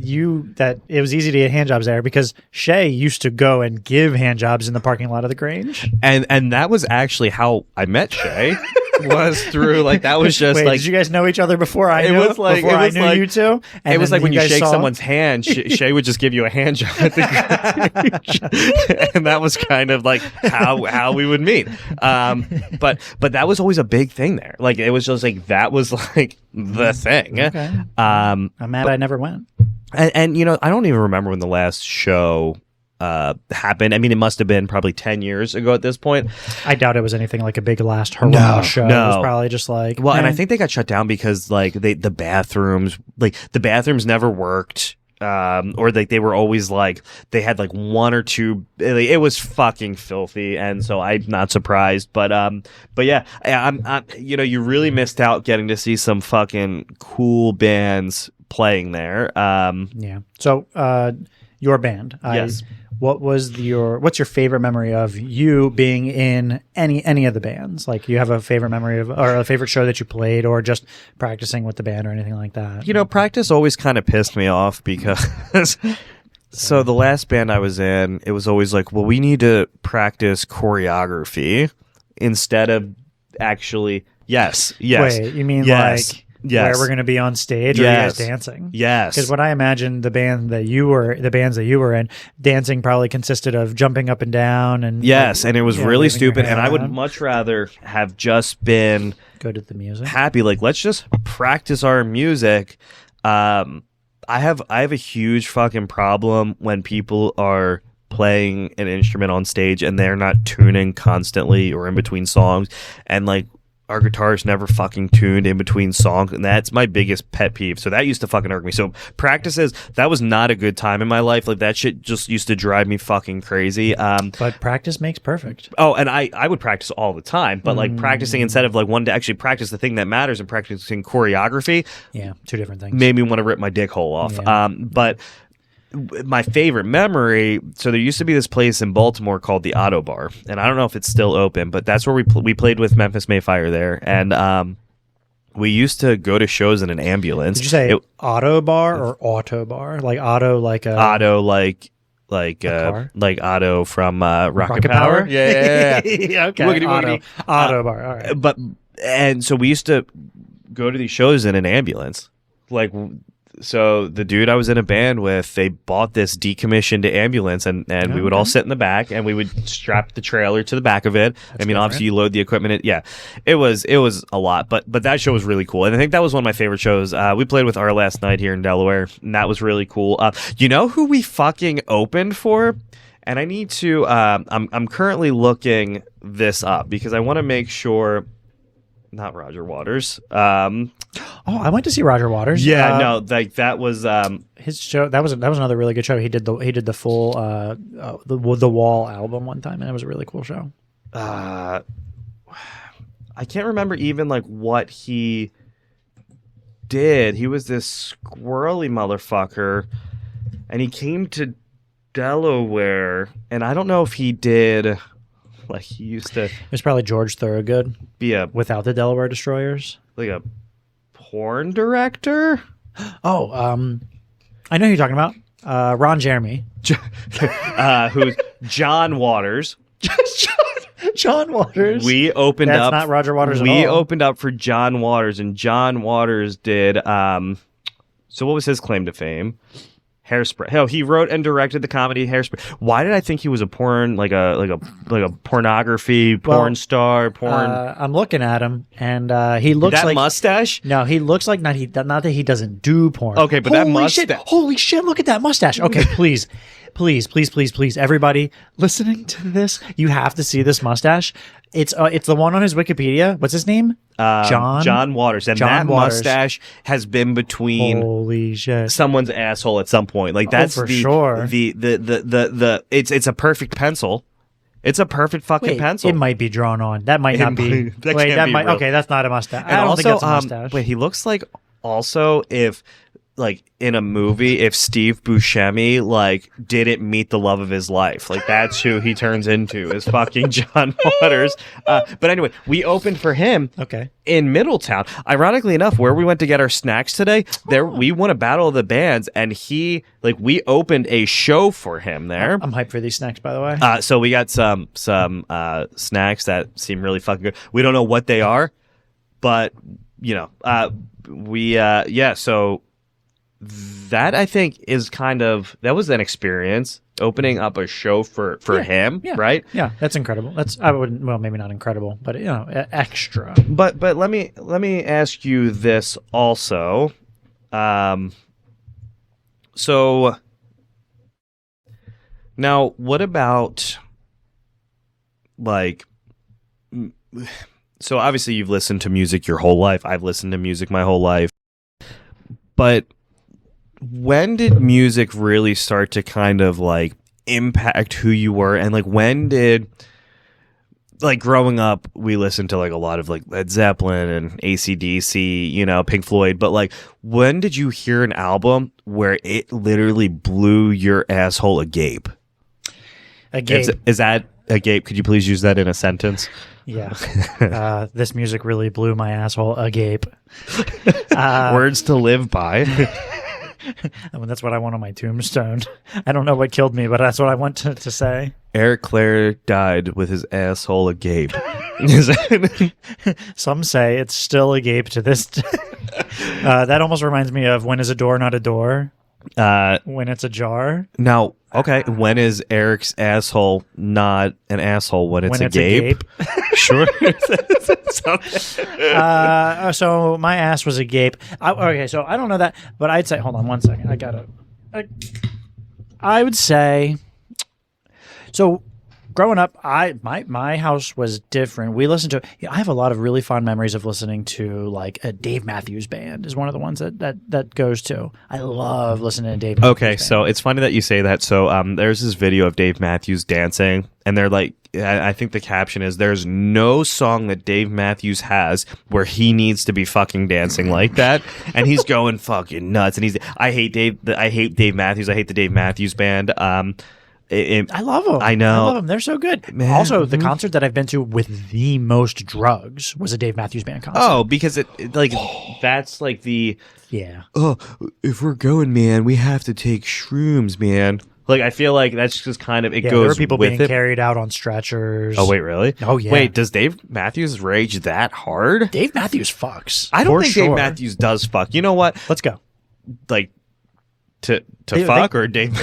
it was easy to get hand jobs there, because Shay used to go and give hand jobs in the parking lot of the Grange. And that was actually how I met Shay. Was through like that was just like, did you guys know each other before I knew you two? And it was like when you shake someone's hand, Shay would just give you a hand job at the Grange. And that was kind of like how we would meet. But that was always a big thing there. Like it was just like that was like the thing. Okay. I'm mad I never went. And I don't even remember when the last show happened. I mean, it must have been probably 10 years ago at this point. I doubt it was anything like a big last hurrah show. No. It was probably just like, and I think they got shut down because like the bathrooms never worked. or like they were always like they had like one or two. It was fucking filthy, and so I'm not surprised. But yeah, I'm you really missed out getting to see some fucking cool bands playing there. Yeah. So your band, yes. What's your favorite memory of you being in any of the bands? Like, you have a favorite memory of, or a favorite show that you played, or just practicing with the band or anything like that? Practice always kind of pissed me off because so the last band I was in, it was always like, well, we need to practice choreography instead of actually. Yes. Wait, you mean like? Yes. Where we're going to be on stage, or you guys dancing? Yes. Because what I imagine the bands that you were in, dancing probably consisted of jumping up and down and and it was really stupid. And I would much rather have just been go to the music. Happy, like, let's just practice our music. I have a huge fucking problem when people are playing an instrument on stage and they're not tuning constantly or in between songs, and like. Our guitarist never fucking tuned in between songs, and that's my biggest pet peeve. So that used to fucking irk me. So practices, that was not a good time in my life. Like, that shit just used to drive me fucking crazy. But practice makes perfect. Oh, and I would practice all the time, but like practicing instead of like wanting to actually practice the thing that matters and practicing choreography. Yeah, two different things. Made me want to rip my dick hole off. Yeah. But my favorite memory, so there used to be this place in Baltimore called the Auto Bar, and I don't know if it's still open, but that's where we played with Memphis Mayfire there, and we used to go to shows in an ambulance. Did you say Auto Bar or Auto Bar? Like auto, like a auto, like Otto from Rocket Power. Yeah. Okay. Auto Bar. All right. And so we used to go to these shows in an ambulance, like. So the dude I was in a band with, they bought this decommissioned ambulance, and we would all sit in the back, and we would strap the trailer to the back of it. That's obviously you load the equipment. It was a lot, but that show was really cool, and I think that was one of my favorite shows. We played with Our Last Night here in Delaware, and that was really cool. You know who we fucking opened for? And I need to. I'm currently looking this up because I want to make sure. Not Roger Waters. I went to see Roger Waters. Yeah, no, like that was his show. That was another really good show. He did the full the Wall album one time, and it was a really cool show. I can't remember even like what he did. He was this squirrely motherfucker, and he came to Delaware, and I don't know if he did. Like, he used to. It was probably George Thorogood. Without the Delaware Destroyers. Like a porn director? Oh, I know who you're talking about. Ron Jeremy. Who's John Waters. John Waters. We opened That's up. That's not Roger Waters at all. We opened up for John Waters, and John Waters did. So what was his claim to fame? Hairspray. Hell, he wrote and directed the comedy Hairspray. Why did I think he was a porn, like a pornography porn star? I'm looking at him, and he looks that like mustache. No, he looks like not that he doesn't do porn. Okay, but that mustache. Holy shit! Look at that mustache. Okay, please. Please, everybody listening to this, you have to see this mustache. It's the one on his Wikipedia. What's his name? John Waters. And that mustache has been between holy shit someone's asshole at some point. Like, that's for sure. It's a perfect pencil. It's a perfect fucking pencil. It might be drawn on. That might not be. Okay, that's not a mustache. And I don't also, think that's a mustache. Wait, he looks like also if. Like, in a movie, if Steve Buscemi, like, didn't meet the love of his life. Like, that's who he turns into, is fucking John Waters. But anyway, we opened for him in Middletown. Ironically enough, where we went to get our snacks today, we won a battle of the bands, and we opened a show for him there. I'm hyped for these snacks, by the way. So we got some snacks that seem really fucking good. We don't know what they are, but, so... That, I think, is that was an experience, opening up a show for him, right? Yeah, that's incredible. Maybe not incredible, but extra. But let me ask you this also. So now, what about so obviously you've listened to music your whole life. I've listened to music my whole life, but when did music really start to kind of like impact who you were, and like when did, like, growing up we listened to like a lot of like Led Zeppelin and AC/DC, you know, Pink Floyd, but like when did you hear an album where it literally blew your asshole agape? Agape. Is that agape? Could you please use that in a sentence? Yeah. This music really blew my asshole agape. Words to live by. I mean, that's what I want on my tombstone. I don't know what killed me, but that's what I want to say. Eric Clare died with his asshole agape. Some say it's still agape to this day. That almost reminds me of when is a door not a door? When it's a jar. Now, okay, when is Eric's asshole not an asshole? When it's agape? Sure. So my ass was agape. Okay, so I don't know that, but I'd say, hold on one second. I would say, so growing up, my house was different. We listened to, I have a lot of really fond memories of listening to like a Dave Matthews Band is one of the ones that goes to. I love listening to Dave Matthews Band. So it's funny that you say that. So there's this video of Dave Matthews dancing, and they're like, I think the caption is, there's no song that Dave Matthews has where he needs to be fucking dancing like that, and he's going fucking nuts. And I hate Dave Matthews. I hate the Dave Matthews Band. I love them. I know. I love them. They're so good. Man. Also, the concert that I've been to with the most drugs was a Dave Matthews Band concert. Oh, because it like that's like the Oh, if we're going, man, we have to take shrooms, man. Like, I feel like that's just kind of, it goes with it. There were people being carried out on stretchers. Oh, wait, really? Oh, yeah. Wait, does Dave Matthews rage that hard? Dave Matthews fucks. I don't think Dave Matthews does fuck. You know what? Let's go. Like, to fuck or Dave?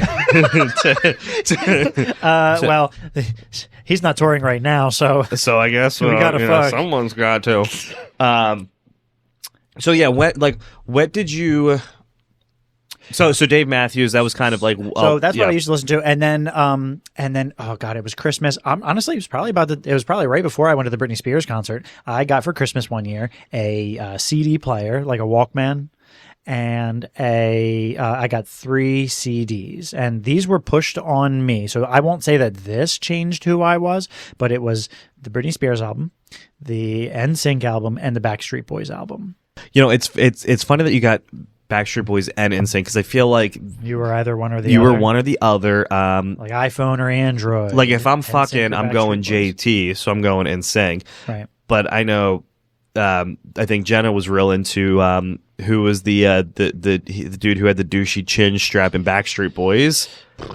Well, he's not touring right now, so I guess we gotta fuck. Someone's got to. So yeah, what did you? So Dave Matthews, that was kind of like. So that's what I used to listen to, and then oh god, it was Christmas. Honestly, it was probably right before I went to the Britney Spears concert. I got for Christmas one year a CD player, like a Walkman. And I got 3 CDs, and these were pushed on me. So I won't say that this changed who I was, but it was the Britney Spears album, the NSYNC album, and the Backstreet Boys album. You know, it's funny that you got Backstreet Boys and NSYNC, because I feel like you were either one or the other. You were one or the other. Like iPhone or Android. Like if I'm fucking, I'm going JT, so I'm going NSYNC. Right. But I know, I think Jenna was real into who was the dude who had the douchey chin strap in Backstreet Boys.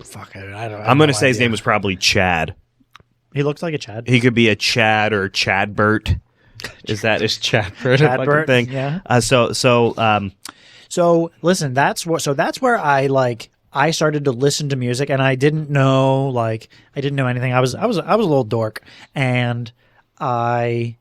Fuck, I don't. I'm gonna say his name was probably Chad. He looks like a Chad. He could be a Chad or Chadbert. Is Chadbert a fucking thing? Yeah. So listen, that's where I started to listen to music, and I didn't know anything. I was a little dork, and I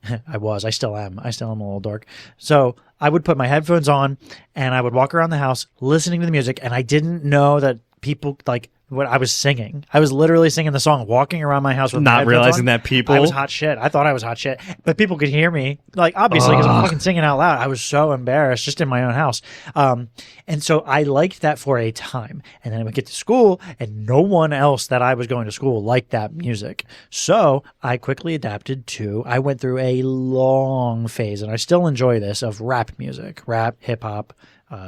still am a little dork. So I would put my headphones on and I would walk around the house listening to the music, and I didn't know that people like what I was singing. I was literally singing the song, walking around my house with not my headphones realizing on. that people. I was hot shit. I thought I was hot shit, but people could hear me, like obviously because I'm fucking singing out loud. I was so embarrassed just in my own house, and so I liked that for a time. And then I would get to school, and no one else that I was going to school liked that music. So I quickly adapted to. I went through a long phase, and I still enjoy this, of rap music, rap, hip hop.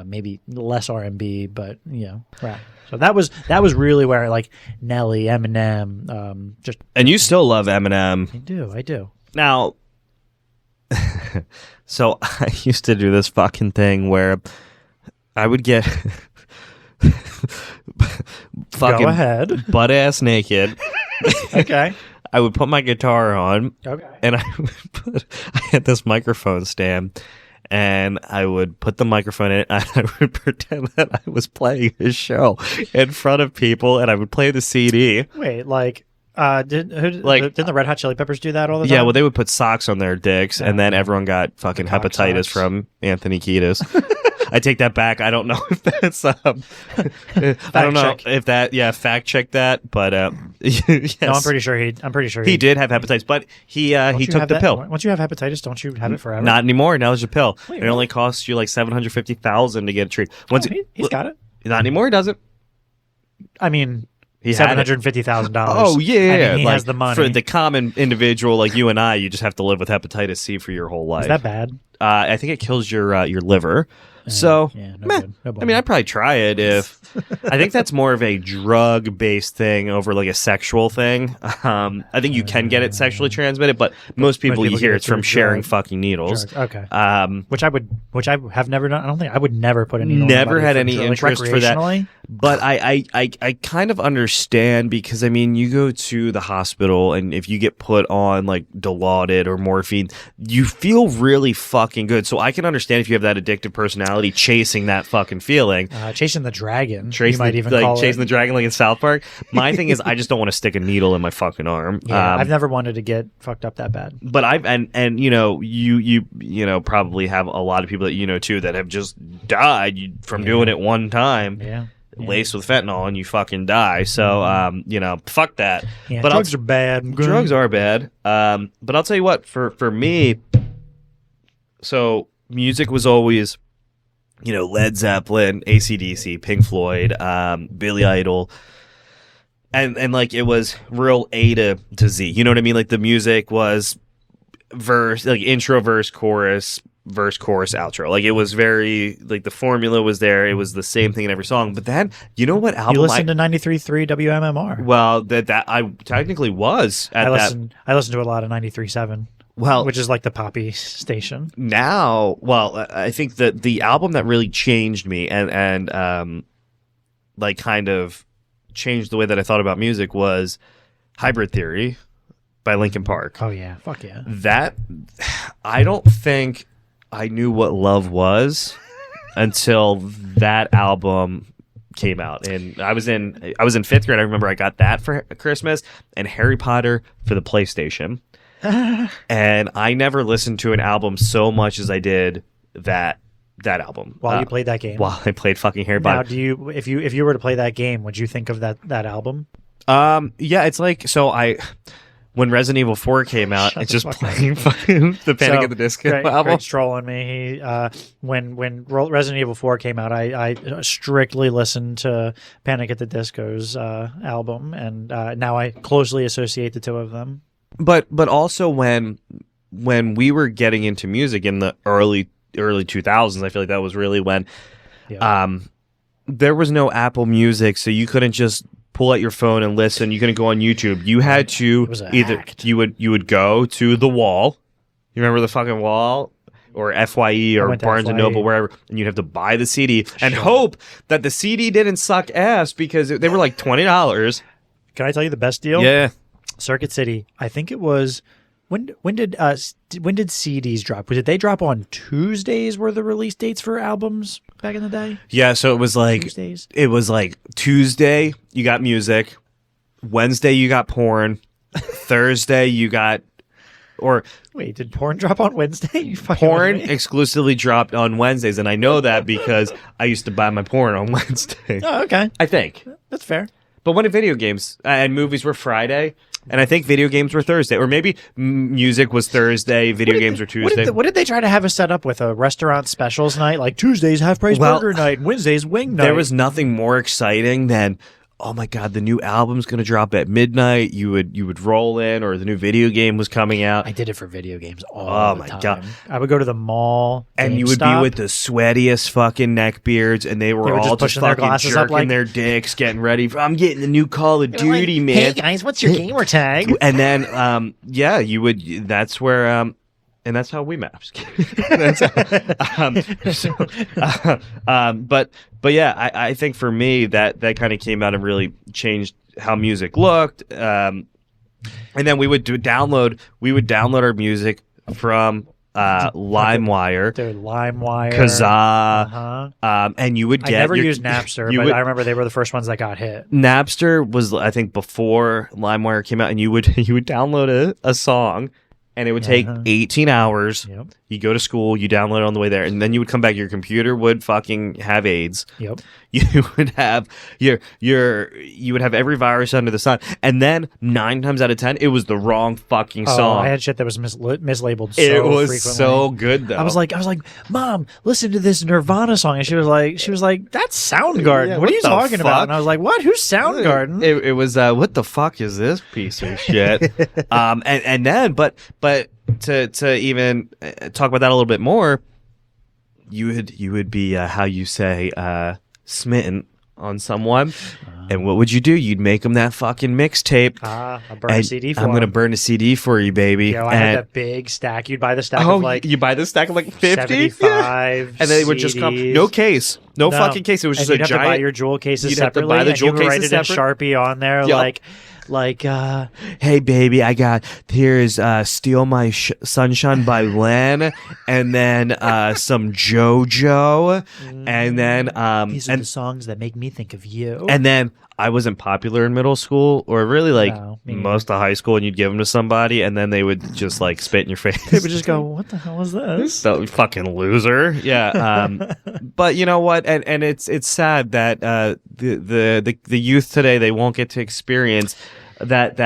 Maybe less R&B, but rap. So that was really where like Nelly, Eminem, just. And you still love Eminem. I do. Now, so I used to do this fucking thing where I would get fucking go ahead, butt ass naked. Okay. I would put my guitar on. Okay. And I had this microphone stand. And I would put the microphone in, and I would pretend that I was playing his show in front of people, and I would play the CD. Wait, didn't the Red Hot Chili Peppers do that all the time? Yeah, well, they would put socks on their dicks, and then everyone got fucking hepatitis from Anthony Kiedis. I take that back. I don't know if that's I don't know if that fact check that, but yes. No, I'm pretty sure he did have hepatitis, but he took the pill. Once you have hepatitis, don't you have it forever? Not anymore. Now there's a pill. Wait, it only costs you like $750,000 to get it treated. He's got it. Not anymore. He doesn't. I mean, He had it. $750,000. Oh yeah, I mean, he like, has the money. For the common individual like you and I, you just have to live with hepatitis C for your whole life. Is that bad? I think it kills your liver. So, yeah, meh. good. No I mean, I'd probably try it if. I think that's more of a drug-based thing over like a sexual thing. I think you can get it sexually transmitted, but most people you hear it's from sharing fucking needles. Okay. Which I have never done. I don't think I would never put a needle. Never had any like, interest for that. But I kind of understand because I mean, you go to the hospital and if you get put on like Dilaudid or morphine, you feel really fucking good. So I can understand if you have that addictive personality chasing that fucking feeling. Chasing the dragon. You might even call chasing it. the dragon like in South Park. My thing is I just don't want to stick a needle in my fucking arm. Yeah, I've never wanted to get fucked up that bad. But and you know, you probably have a lot of people that you know too that have just died from doing it one time. Yeah. Laced with fentanyl and you fucking die. So, fuck that. Yeah, but drugs are bad. Drugs are bad. But I'll tell you what, for me, so music was always, Led Zeppelin, AC/DC, Pink Floyd, Billy Idol. And like it was real A to Z. You know what I mean? Like the music was verse, like intro, verse, chorus, outro. Like it was very like the formula was there. It was the same thing in every song. But then you know what album you listened to 93.3 WMMR? Well, that I technically was at I listened to a lot of 93.7. Well, which is like the poppy station. Now, I think that the album that really changed me and like kind of changed the way that I thought about music was Hybrid Theory by Linkin Park. Oh yeah, fuck yeah. That I don't think I knew what love was until that album came out, and I was in 5th grade. I remember I got that for Christmas and Harry Potter for the PlayStation. And I never listened to an album so much as I did that album while you played that game. While I played fucking Harry Potter. Now, if you were to play that game, would you think of that album? Yeah, it's like when Resident Evil 4 came out, it's just playing fucking the Panic at the Disco album. Craig's trolling me. When Resident Evil 4 came out, I strictly listened to Panic at the Disco's album, and now I closely associate the two of them. But also when we were getting into music in the early 2000s, I feel like that was really when there was no Apple Music, so you couldn't just pull out your phone and listen. You couldn't go on YouTube. You had to you would go to the Wall. You remember the fucking Wall? Or FYE or Barnes & Noble, wherever, and you'd have to buy the CD and hope that the CD didn't suck ass because they were like $20. Can I tell you the best deal? Yeah. Circuit City. I think it was when did CDs drop? Did they drop on Tuesdays? Were the release dates for albums back in the day? Yeah, so it was like Tuesdays. It was like Tuesday you got music, Wednesday you got porn, Thursday you got wait, did porn drop on Wednesday? Porn exclusively dropped on Wednesdays, and I know that because I used to buy my porn on Wednesday. Oh, okay. I think that's fair. But when did video games and movies were Friday? And I think video games were Thursday. Or maybe music was Thursday, video games were Tuesday. What did they try to have us set up with? A restaurant specials night? Like Tuesday's half-price burger night and Wednesday's wing night? There was nothing more exciting than, oh my God, the new album's going to drop at midnight. You would roll in, or the new video game was coming out. I did it for video games all the time. Oh my God. I would go to the mall, and you would be with the sweatiest fucking neckbeards, and they were all just fucking jerking their dicks, getting ready. I'm getting the new Call of Duty, man. Hey guys, what's your gamer tag? And then, you would. That's where. And that's how we met. I'm just kidding. But yeah, I think for me that kind of came out and really changed how music looked. And then we would download our music from LimeWire, Kazaa, and you would get. I never used Napster, but I remember they were the first ones that got hit. Napster was, I think, before LimeWire came out, and you would download a song. and it would take 18 hours. Yep. You go to school, you download it on the way there, and then you would come back. Your computer would fucking have AIDS. Yep. You would have you would have every virus under the sun, and then 9 times out of 10, it was the wrong fucking song. I had shit that was mislabeled. It was frequently. so good though. I was like, Mom, listen to this Nirvana song, and she was like, that's Soundgarden. Yeah, what are you the talking about? fuck? And I was like, what? Who's Soundgarden? It was what the fuck is this piece of shit? And then but to even talk about that a little bit more, you would be how you say smitten on someone, and what would you do? You'd make them that fucking mixtape. I burn a CD for I'm gonna them. burn a CD for you, baby. Yo, I had that big stack. You'd buy the stack of like you buy the stack of like 50, 75, and they would just come no case, no fucking case. It was just and a you'd giant. have to buy your jewel cases you'd separately. have to buy the and jewel you would write cases it in separate. Sharpie on there, Yep. like hey baby, I got here's Steal My Sunshine by Len, and then some JoJo, and then these are the songs that make me think of you. and then I wasn't popular in middle school, or really like No, me most of high school, and you'd give them to somebody, and then they would just like spit in your face. They would just go, what the hell is this? So fucking loser, yeah. But you know what? And it's sad that the youth today, they won't get to experience that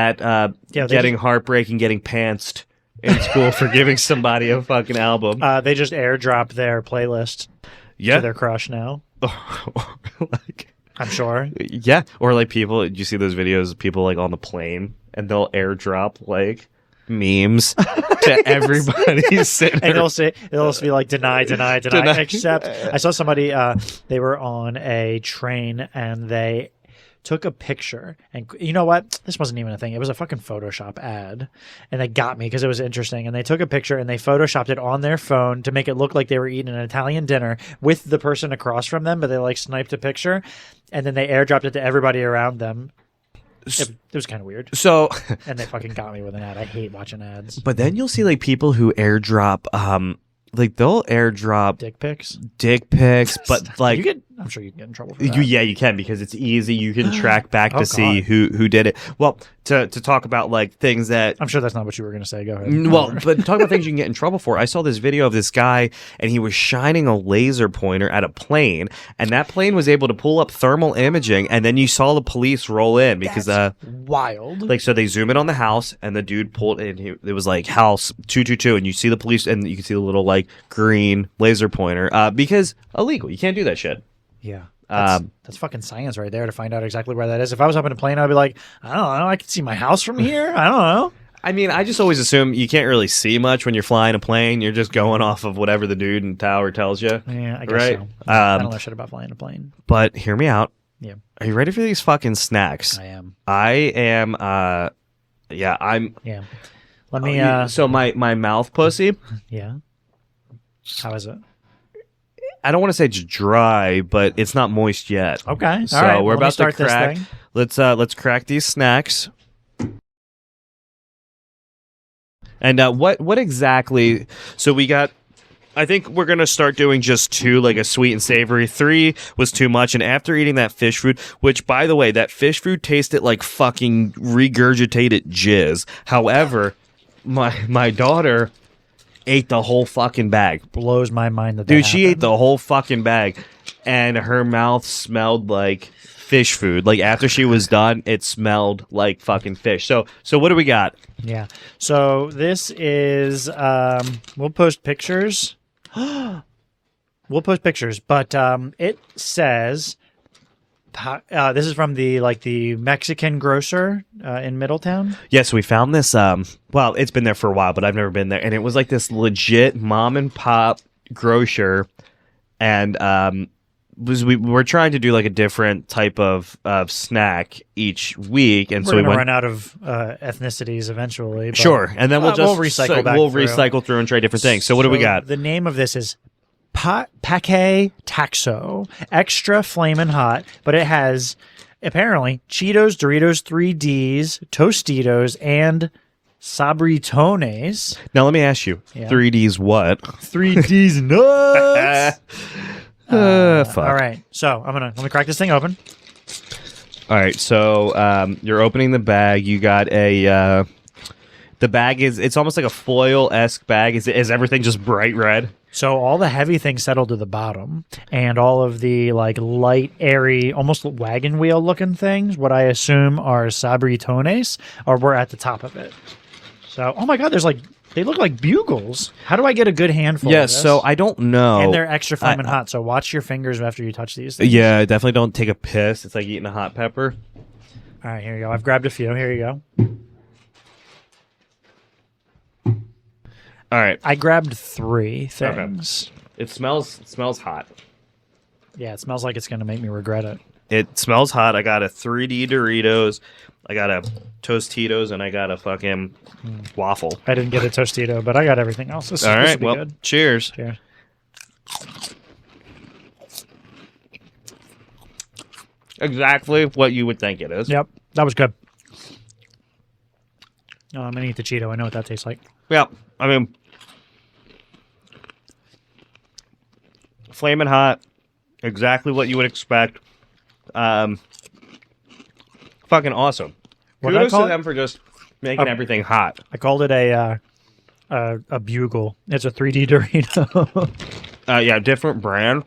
getting heartbreak and getting pantsed in school for giving somebody a fucking album. They just airdrop their playlist to their crush now. Like, I'm sure. yeah, or like people. You see those videos of people like on the plane, and they'll airdrop like memes to everybody sitting And there. it'll be like deny. Except I saw somebody. They were on a train and they took a picture, and you know what? This wasn't even a thing. It was a fucking Photoshop ad, and they got me because it was interesting. And they took a picture and they Photoshopped it on their phone to make it look like they were eating an Italian dinner with the person across from them, but they like sniped a picture, and then they airdropped it to everybody around them. It was kind of weird. So, And they fucking got me with an ad. I hate watching ads. but then you'll see like people who airdrop, like they'll airdrop Dick pics. but like I'm sure you can get in trouble for that. you can, because it's easy. You can track back to Oh, see God. who did it. Well, to talk about like things that I'm sure that's not what you were going to say. Go ahead. well, but talk about things you can get in trouble for. I saw this video of this guy, and he was shining a laser pointer at a plane, and that plane was able to pull up thermal imaging, and then you saw the police roll in because Wild. like, so they zoom in on the house, and the dude pulled in. It was like house 222, and you see the police, and you can see the little like green laser pointer because illegal. You can't do that shit. Yeah. That's fucking science right there to find out exactly where that is. If I was up in a plane, I'd be like, I don't know. I can see my house from here. I don't know. I mean, I just always assume you can't really see much when you're flying a plane. You're just going off of whatever the dude in the tower tells you. Yeah, I guess right? so. I don't know shit about flying a plane. But hear me out. Yeah, Are you ready for these fucking snacks? I am. I am. Yeah, I'm. Yeah. Let me. So my mouth pussy. Yeah. How is it? I don't want to say it's dry, but it's not moist yet. Okay. So all right. we're Let me about to start this crack. thing. Let's crack these snacks. And what exactly? So we got. I think we're gonna start doing just 2, like a sweet and savory. 3 was too much, and after eating that fish food, which by the way, that fish food tasted like fucking regurgitated jizz. However, my daughter ate the whole fucking bag. Blows my mind that. Dude, she ate the whole fucking bag, and her mouth smelled like fish food. Like after she was done, it smelled like fucking fish. So what do we got? Yeah. So this is. We'll post pictures. We'll post pictures, but it says. This is from the Mexican grocer in Middletown. Yes, we found this. Well, it's been there for a while, but I've never been there, and it was like this legit mom and pop grocer, and we're trying to do like a different type of snack each week, and We're so we gonna went. run out of ethnicities eventually. But, Sure, and then we'll recycle back. We'll through. recycle through and try different things. So what do we got? The name of this is Paque Taxo, extra flamin' hot, but it has apparently Cheetos, Doritos, 3Ds, Tostitos, and Sabritones. Now let me ask you, Yeah. 3Ds what? 3Ds nuts. Fuck. All right, so let me crack this thing open. All right, so you're opening the bag. You got the The bag it's almost like a foil-esque bag. Is everything just bright red? So all the heavy things settle to the bottom, and all of the like light, airy, almost wagon wheel looking things, what I assume are sabritones, we're at the top of it. So, oh my God, they look like bugles. How do I get a good handful of this? So I don't know. And they're extra flaming hot, so watch your fingers after you touch these things. Yeah, definitely don't take a piss. It's like eating a hot pepper. All right, here you go. I've grabbed a few. Here you go. All right. I grabbed 3 things. Okay. It smells hot. Yeah, it smells like it's going to make me regret it. It smells hot. I got a 3D Doritos. I got a Tostitos, and I got a fucking waffle. I didn't get a Tostito, but I got everything else. This All right, will be well, good. cheers. Cheers. Exactly what you would think it is. Yep, that was good. Oh, I'm going to eat the Cheeto. I know what that tastes like. Yeah, I mean, flaming hot, exactly what you would expect. Fucking awesome. What did I Kudos call to it? them for just making everything hot. I called it a bugle. It's a 3D Dorito. Yeah, different brand.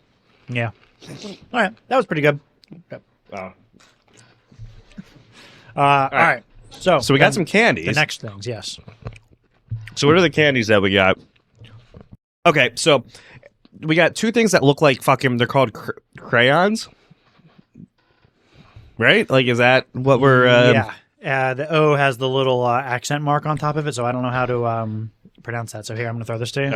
Yeah. All right, that was pretty good. Oh. All right. So we got some candies. The next things, yes. So what are the candies that we got? Okay, so we got 2 things that look like fucking, they're called crayons. Right? Like, is that what we're... Yeah. The O has the little accent mark on top of it, so I don't know how to pronounce that. So here, I'm going to throw this to you.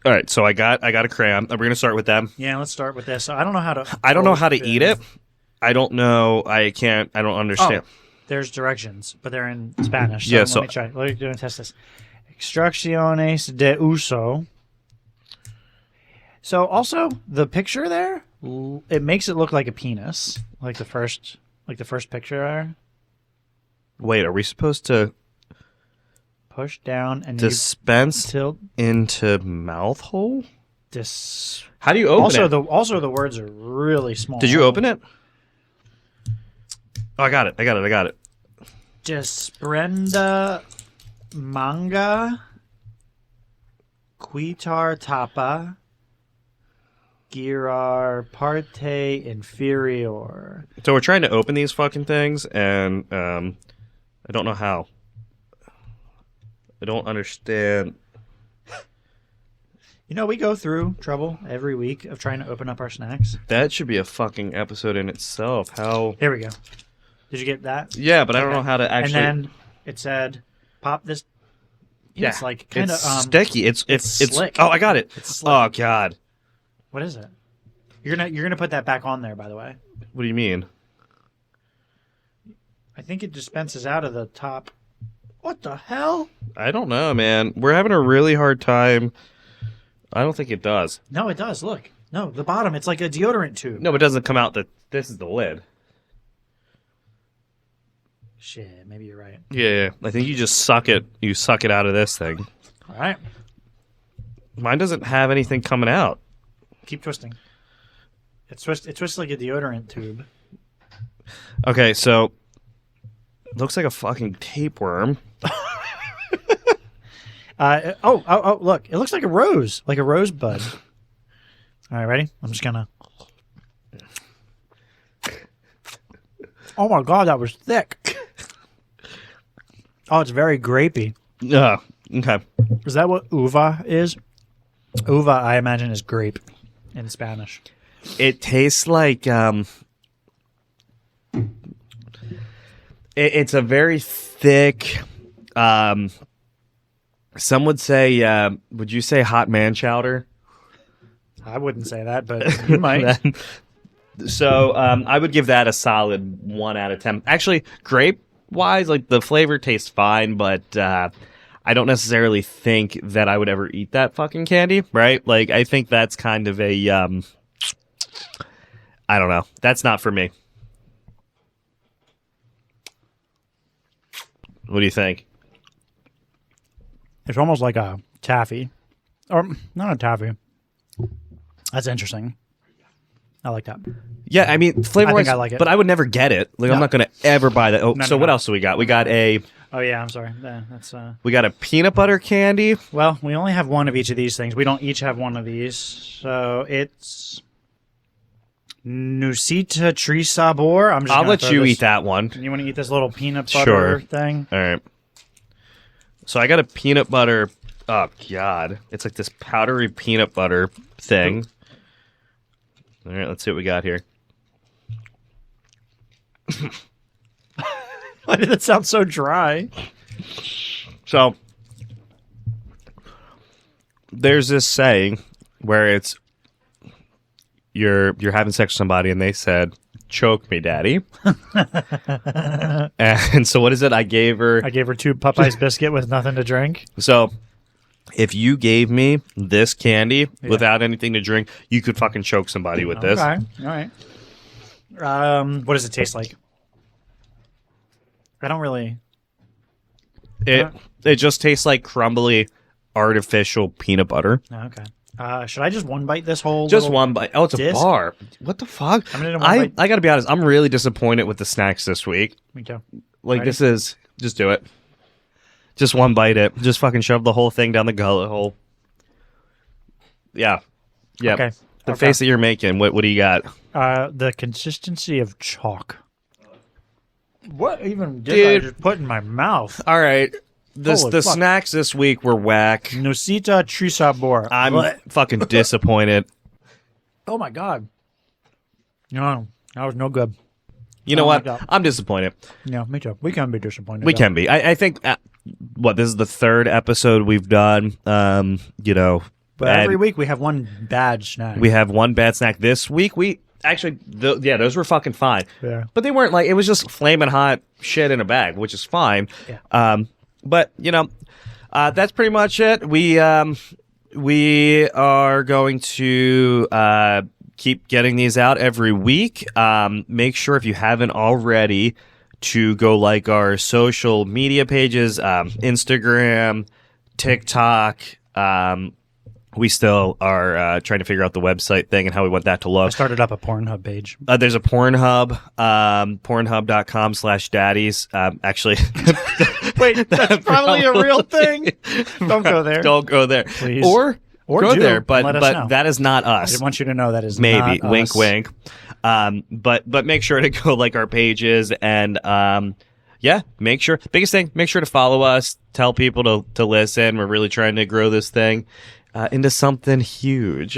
All right, so I got a crayon. We're going to start with them. Yeah, let's start with this. So I don't know how to... I don't know how to eat it. I don't know. I don't understand. Oh, there's directions, but they're in Spanish. Yeah, let me try. Let me test this. Instrucciones de uso. So also, the picture there, it makes it look like a penis, like the first picture there. Wait, are we supposed to Push down and dispense tilt into mouth hole? this. How do you open it? Also, the words are really small. Did you open it? Oh, I got it. Desprenda manga quitar tapa girar parte inferior. So we're trying to open these fucking things, and I don't know how. I don't understand. You know, we go through trouble every week of trying to open up our snacks. That should be a fucking episode in itself. How? Here we go. Did you get that? Yeah, but I don't know how to actually. And then it said, "Pop this." Yeah, it's like kind of sticky. It's slick. Oh, I got it. It's slick. Oh God. What is it? You're gonna put that back on there, by the way. What do you mean? I think it dispenses out of the top. What the hell? I don't know, man. We're having a really hard time. I don't think it does. No, it does. Look. No, the bottom. It's like a deodorant tube. No, it doesn't come out. This is the lid. Shit, maybe you're right. Yeah. I think you just suck it. You suck it out of this thing. All right. Mine doesn't have anything coming out. Keep twisting. It twists like a deodorant tube. Okay, so it looks like a fucking tapeworm. Look. It looks like a rosebud. All right, ready? I'm just gonna. Oh my God, that was thick. Oh, it's very grapey. Okay. Is that what uva is? Uva, I imagine, is grape in Spanish. It tastes like it's a very thick. Some would say, would you say hot man chowder? I wouldn't say that, but you might. So I would give that a solid 1 out of 10. Actually, grape-wise, like the flavor tastes fine, but I don't necessarily think that I would ever eat that fucking candy, right? Like, I think that's kind of a, I don't know. That's not for me. What do you think? It's almost like a taffy. Or, not a taffy. That's interesting. I like that. Yeah, I mean, flavor-wise, I like it. but I would never get it. Like, No. I'm not going to ever buy that. Oh, No, so no, what no. else do we got? We got a Oh, yeah, I'm sorry. That's We got a peanut butter candy. Well, we only have one of each of these things. We don't each have one of these. So it's Nusita Tree Sabor. I'll let you eat that one. You want to eat this little peanut butter thing? All right. So I got a peanut butter. Oh, God. It's like this powdery peanut butter thing. All right, let's see what we got here. Why did it sound so dry? So there's this saying where it's you're having sex with somebody and they said, "Choke me, daddy." And so what is it? I gave her 2 Popeye's biscuit with nothing to drink. So if you gave me this candy without anything to drink, you could fucking choke somebody with this. Okay. All right. What does it taste like? I don't really. It just tastes like crumbly artificial peanut butter. Okay. Should I just one bite this whole? Just one bite. Oh, it's a disc? bar. What the fuck? I I gotta be honest. I'm really disappointed with the snacks this week. Me too. Like Ready? this is just do it. Just one bite it. Just fucking shove the whole thing down the gullet hole. Yeah. Yeah. Okay. The face that you're making. What do you got? The consistency of chalk. What even did I just put in my mouth? All right. The Fuck. snacks this week were whack. Nusita Tree Sabor. I'm fucking disappointed. Oh my god. No, that was no good. You know what? God. I'm disappointed. Yeah, me too. We can be disappointed. We can be. I think, this is the 3rd episode we've done. But every week we have one bad snack. We have one bad snack. This week, we actually, those were fucking fine. Yeah. But they weren't it was just flaming hot shit in a bag, which is fine. Yeah. But, that's pretty much it. We are going to keep getting these out every week. Make sure, if you haven't already, to go like our social media pages, Instagram, TikTok. We still are trying to figure out the website thing and how we want that to look. I started up a Pornhub page. There's a Pornhub, pornhub.com/daddies. Actually, wait, that's probably a real thing. Don't go there. Don't go there. Please. Or go do, there, but and let us know. that is not us. I just want you to know that is maybe not wink, us. wink. But make sure to go like our pages and make sure. Biggest thing, make sure to follow us. Tell people to listen. We're really trying to grow this thing into something huge.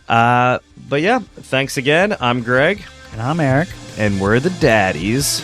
But yeah, thanks again. I'm Greg. And I'm Eric. And we're the Daddies.